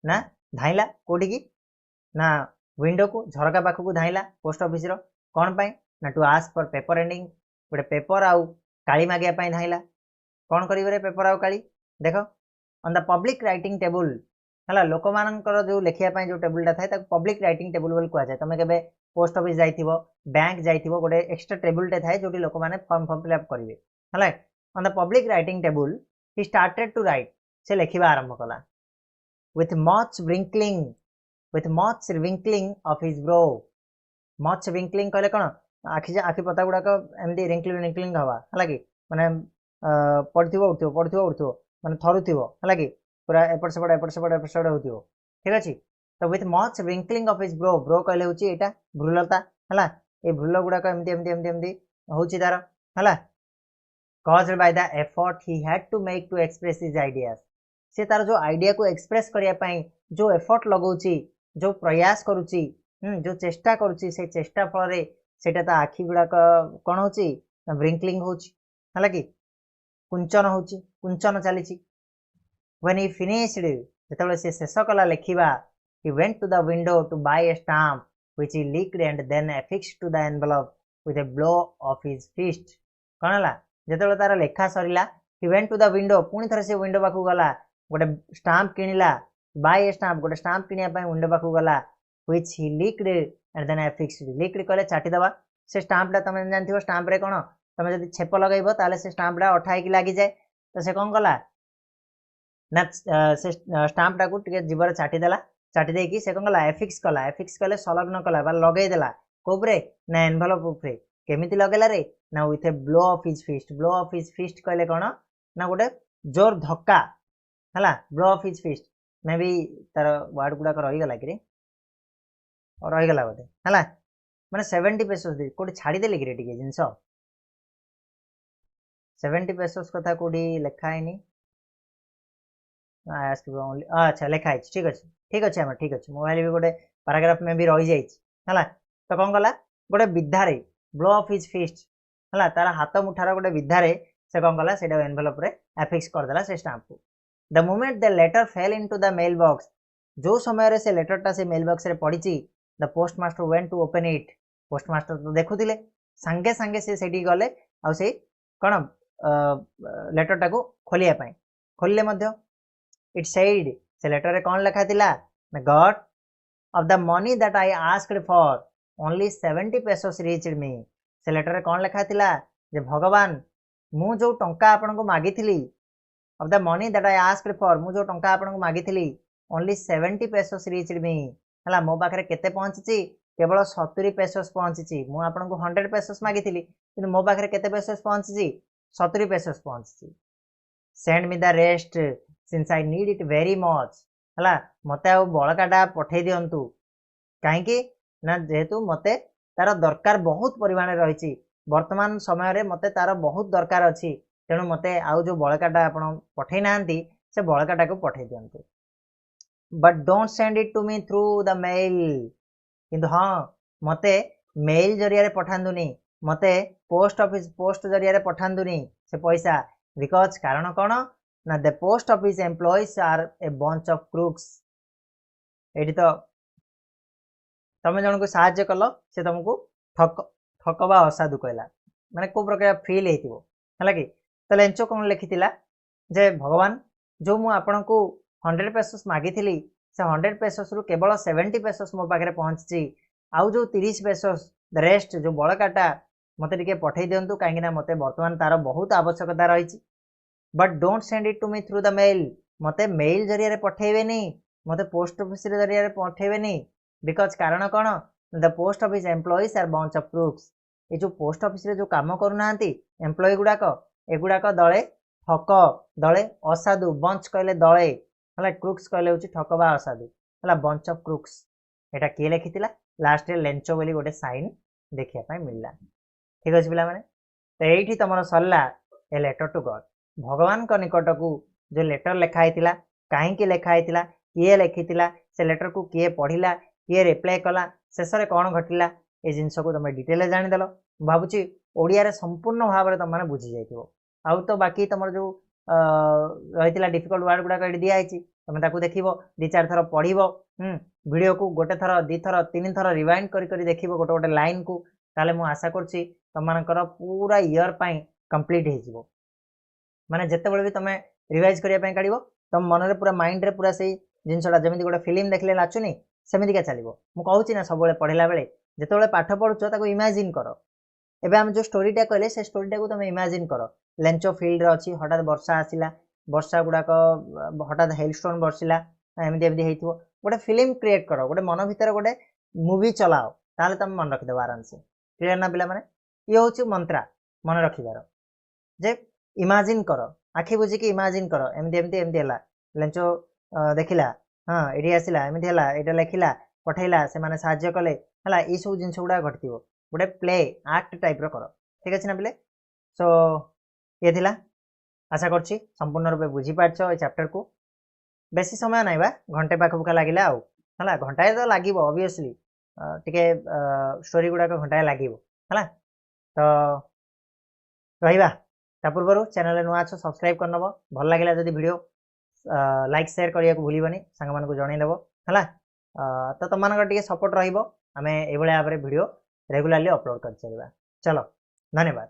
ना धाइला कोठी की ना विंडो को झरका पाख को धाइला पोस्ट ऑफिस रो कौन पाई ना to ask for paper and ink गोटे पेपर आउ काली मागिया पाई धाइला कौन करिवे रे पेपर आउ काली देखो on the public writing table हला लोक मानकर जो लेखिया पाई जो टेबलटा थाए ताको पब्लिक राइटिंग टेबल बोल कुआ जाय तमे केबे पोस्ट ऑफिस जाइथिबो बैंक जाइथिबो गोटे एक्स्ट्रा टेबलटे थाए जोटी लोक माने फॉर्म फिल अप करिवे हला on the public writing table he started to write से लेखिबा आरंभ कला with much wrinkling of his brow much wrinkling कहले कोन आखि पता गुडा को एमदी wrinkling हवा हला कि माने पड़थिबो उठथिबो माने थरुथिबो हला कि पूरा एपट सेपट होथिबो ठीक अछि तो with much wrinkling of his brow कहले होची एटा भ्रुलता हला ए भ्रुल गुडा को एमदी होची तार हला caused by the effort he had to make to express his ideas से तार जो आइडिया को एक्सप्रेस करिया पाई जो एफर्ट लगौची जो प्रयास करूची जो चेष्टा करूची से चेष्टा फल रे सेटा ता आखि गुडा कोन होची व्रिंकलिंग होची हला कि कुंचन चलीची when he finished जेतबे से शेष कला लेखिबा he went to the window to buy a stamp which he licked and then affixed to the envelope with a blow of his fist कोन हला जेतबे तार लेखा सरिला he went to the window पुनी थरे से window पाखु गला गोटे स्टाम्प किनिला बाय ए स्टाम्प गोटे स्टाम्प किनिया पाई विंडो पाखु गला which he licked and then affixed licked कहले चाटी दबा से स्टाम्पटा तमे जानथिबो स्टाम्प रे कोन तमे जदी छेप लगाइबो ताले से स्टाम्पटा अठाई की लागि जाय तो से कोन कला ना से स्टाम्पटा को टिके जीवर चाटी देला चाटी दे की से कोन कला अफिक्स कले संलग्न कला बा लगै देला कोबरे ना एनवेलप उपरे केमिति लगेला रे ना with a blow of his fist कहले कोन ना गोटे जोर धक्का हला blow of his fist may be तार वर्ड गुडा को रही गला कि रे और रही गला बोले हला माने 70 पेसोस दे कोडी छाडी देले कि रे टिके जिंस 70 पेसोस कथा कोडी लेखा हैनी आस्क ओनली अच्छा लेखा है ठीक अछि हम ठीक अछि मोबाइल भी गोटे पैराग्राफ में भी रही जाई हला तो कोन गला गोटे विद्यारे ब्लो ऑफ हिज फिस्ट हला तार हाथ मुठार गोटे विद्यारे से कोन गला सेटा एनवेलप रे अफिक्स कर देला से स्टाम्प को The moment the letter fell into the mailbox, जो समय रे से लेटर टा से मेलबॉक्स रे पड़ीची the postmaster went to open it. postmaster तो देखुथिले संगे संगे से सेठी गले आ से कोन लेटर टा को खोलिया पाई खोलले मध्य it said से लेटर रे कोन लिखा थिला God of the money that I asked for only 70 pesos reached me. से लेटर रे कोन लिखा थिला जे भगवान मु जो टंका आपन को मागिथिली of the money that I asked for मु जो टंका आपन को मागिथिली only 70 pesos reached me हला मो पाखरे केते पहुंचची केवल 70 पेसोस पहुंचची मु आपन को 100 पेसोस मागिथिली किंतु मो पाखरे केते पेसोस पहुंचची 70 पेसोस पहुंचची send me the rest since I need it very much हला मते आ बळकाटा पठै दियंतु काहे कि ना जेहेतु मते तार दरकार बहुत परिमाण रे रहिची वर्तमान समय रे मते तार बहुत दरकार अछि तेणु मते आउ जो बळकाटा आपण पठै नांती से बळकाटा को पठै दियंतु but don't send it to me through the mail किंतु हां मते मेल जरिया रे पठांदुनी मते पोस्ट जरिया रे पठांदुनी से पैसा बिकॉज कारण कोन ना the post office employees are a bunch of crooks एडी तो तमे जण को सहाय्य कलो से तुमको ठकबा असाधु कहला माने को प्रकार फील हेतिबो हला कि तले एंचो कोन लिखितिला जे भगवान जो मु आपन को 100 पेसोस मागिथिली से 100 पेसोस रु केवल 70 पेसोस मो पाखरे पहुंचची आउ जो 30 पेसोस द रेस्ट जो बळकाटा मते टिके पठै दियंतु काहे ना मते वर्तमान तार बहुत आवश्यकता रहिची but don't send it to me through the mail मते मेल जरिया रे पठैबेनी मते पोस्ट ऑफिस रे जरिया रे पठैबेनी बिकॉज कारण कोन the post office employees are bunch of crooks ए जो पोस्ट ऑफिस रे जो काम करू नांती एम्प्लॉय गुडा को एगुडा को दळे ठक दळे असाधु बंच कहले दळे हला क्रूक्स कहले होची ठकबा असाधु हला बंच ऑफ क्रूक्स एटा के लिखितिला लास्ट रे लेंचो बोली गोटे साइन देखिया पाई मिलला ठीक अछि पिला माने तो ये तुम सरला ए लेटर टू गॉड भगवान का निकट को जो लेटर लिखाई कहीं लिखाई किए लिखी से लेटर को किए पढ़ला किए रिप्लाई कला शेष में कौन घटला ये जिनस को तुम डिटेल जानीदेल भावुँ ओडिया संपूर्ण भाव में तुम बुझी जाइए आउ तो बाकी तुम जो रही डिफिकल्ट वर्ड गुड़ाक ये दिखाई तुम देख दी चार थर पढ़ वीडियो को गोटे थर दी थर तीन थर रिवाइंड कर देख गोटे गोटे लाइन को ताले मु आशा करछि तुमर पूरा इयर कंप्लीट हो माने जिते बड़े भी तुम रिवाइज करने काढ़ तुम मन में पूरा माइंड रे पूरा से जिनसा जमी गोटे फिल्म देखले नाचुनी सेमतिका चलो मुझे ना सब पढ़ला बेले जिते पाठ पढ़ुच इमाजिन कर एबे हम जो स्टोरीटा कहले से स्टोरीटा को तुम इमाजिन कर लेंचो फील्ड रे अच्छी हठात वर्षा आसला वर्षा गुड़ाक हठात हेलस्टोन बर्षिला एमती एमती होइथिबो गोटे फिल्म क्रिएट कर गोटे मन भीतर गोटे मूवी चलाओ ताले तुम मन रखिदेव आराम से क्लियर ना पिला माने ये हूँ मंत्रा मन रखिबार जे इमाजिन कर आखि बुझिकी इमाजिन कर एमती एमती एमती है लेंचो देखिला हाँ ये आसला एमती है यहाँ लिखला पठेला से माने साहाय्य कले है ये सब जिन गुड़ा घटी गोटे प्ले आक्ट टाइप कर ठीक अच्छे ना पिले सो ये थिला आशा करछि संपूर्ण रूपे बुझीपार ये चैप्टर को बेसी समय ना बा घंटे पाखपुखा लगिला आउ है घंटाए तो लगे ऑब्वियसली टिके स्टोरी गुड़ाक घंटाए लगे है तो रहिबा ता पूर्व चैनल नुआ अच्छ सब्सक्राइब करनब भल लगे जदि वीडियो लाइक शेयर करने को भूलनी सांग मान जनईदेव है तो तुम टे सपोर्ट रही आम ये भाव वीडियो रेगुलाली अपलोड कर चलो धन्यवाद।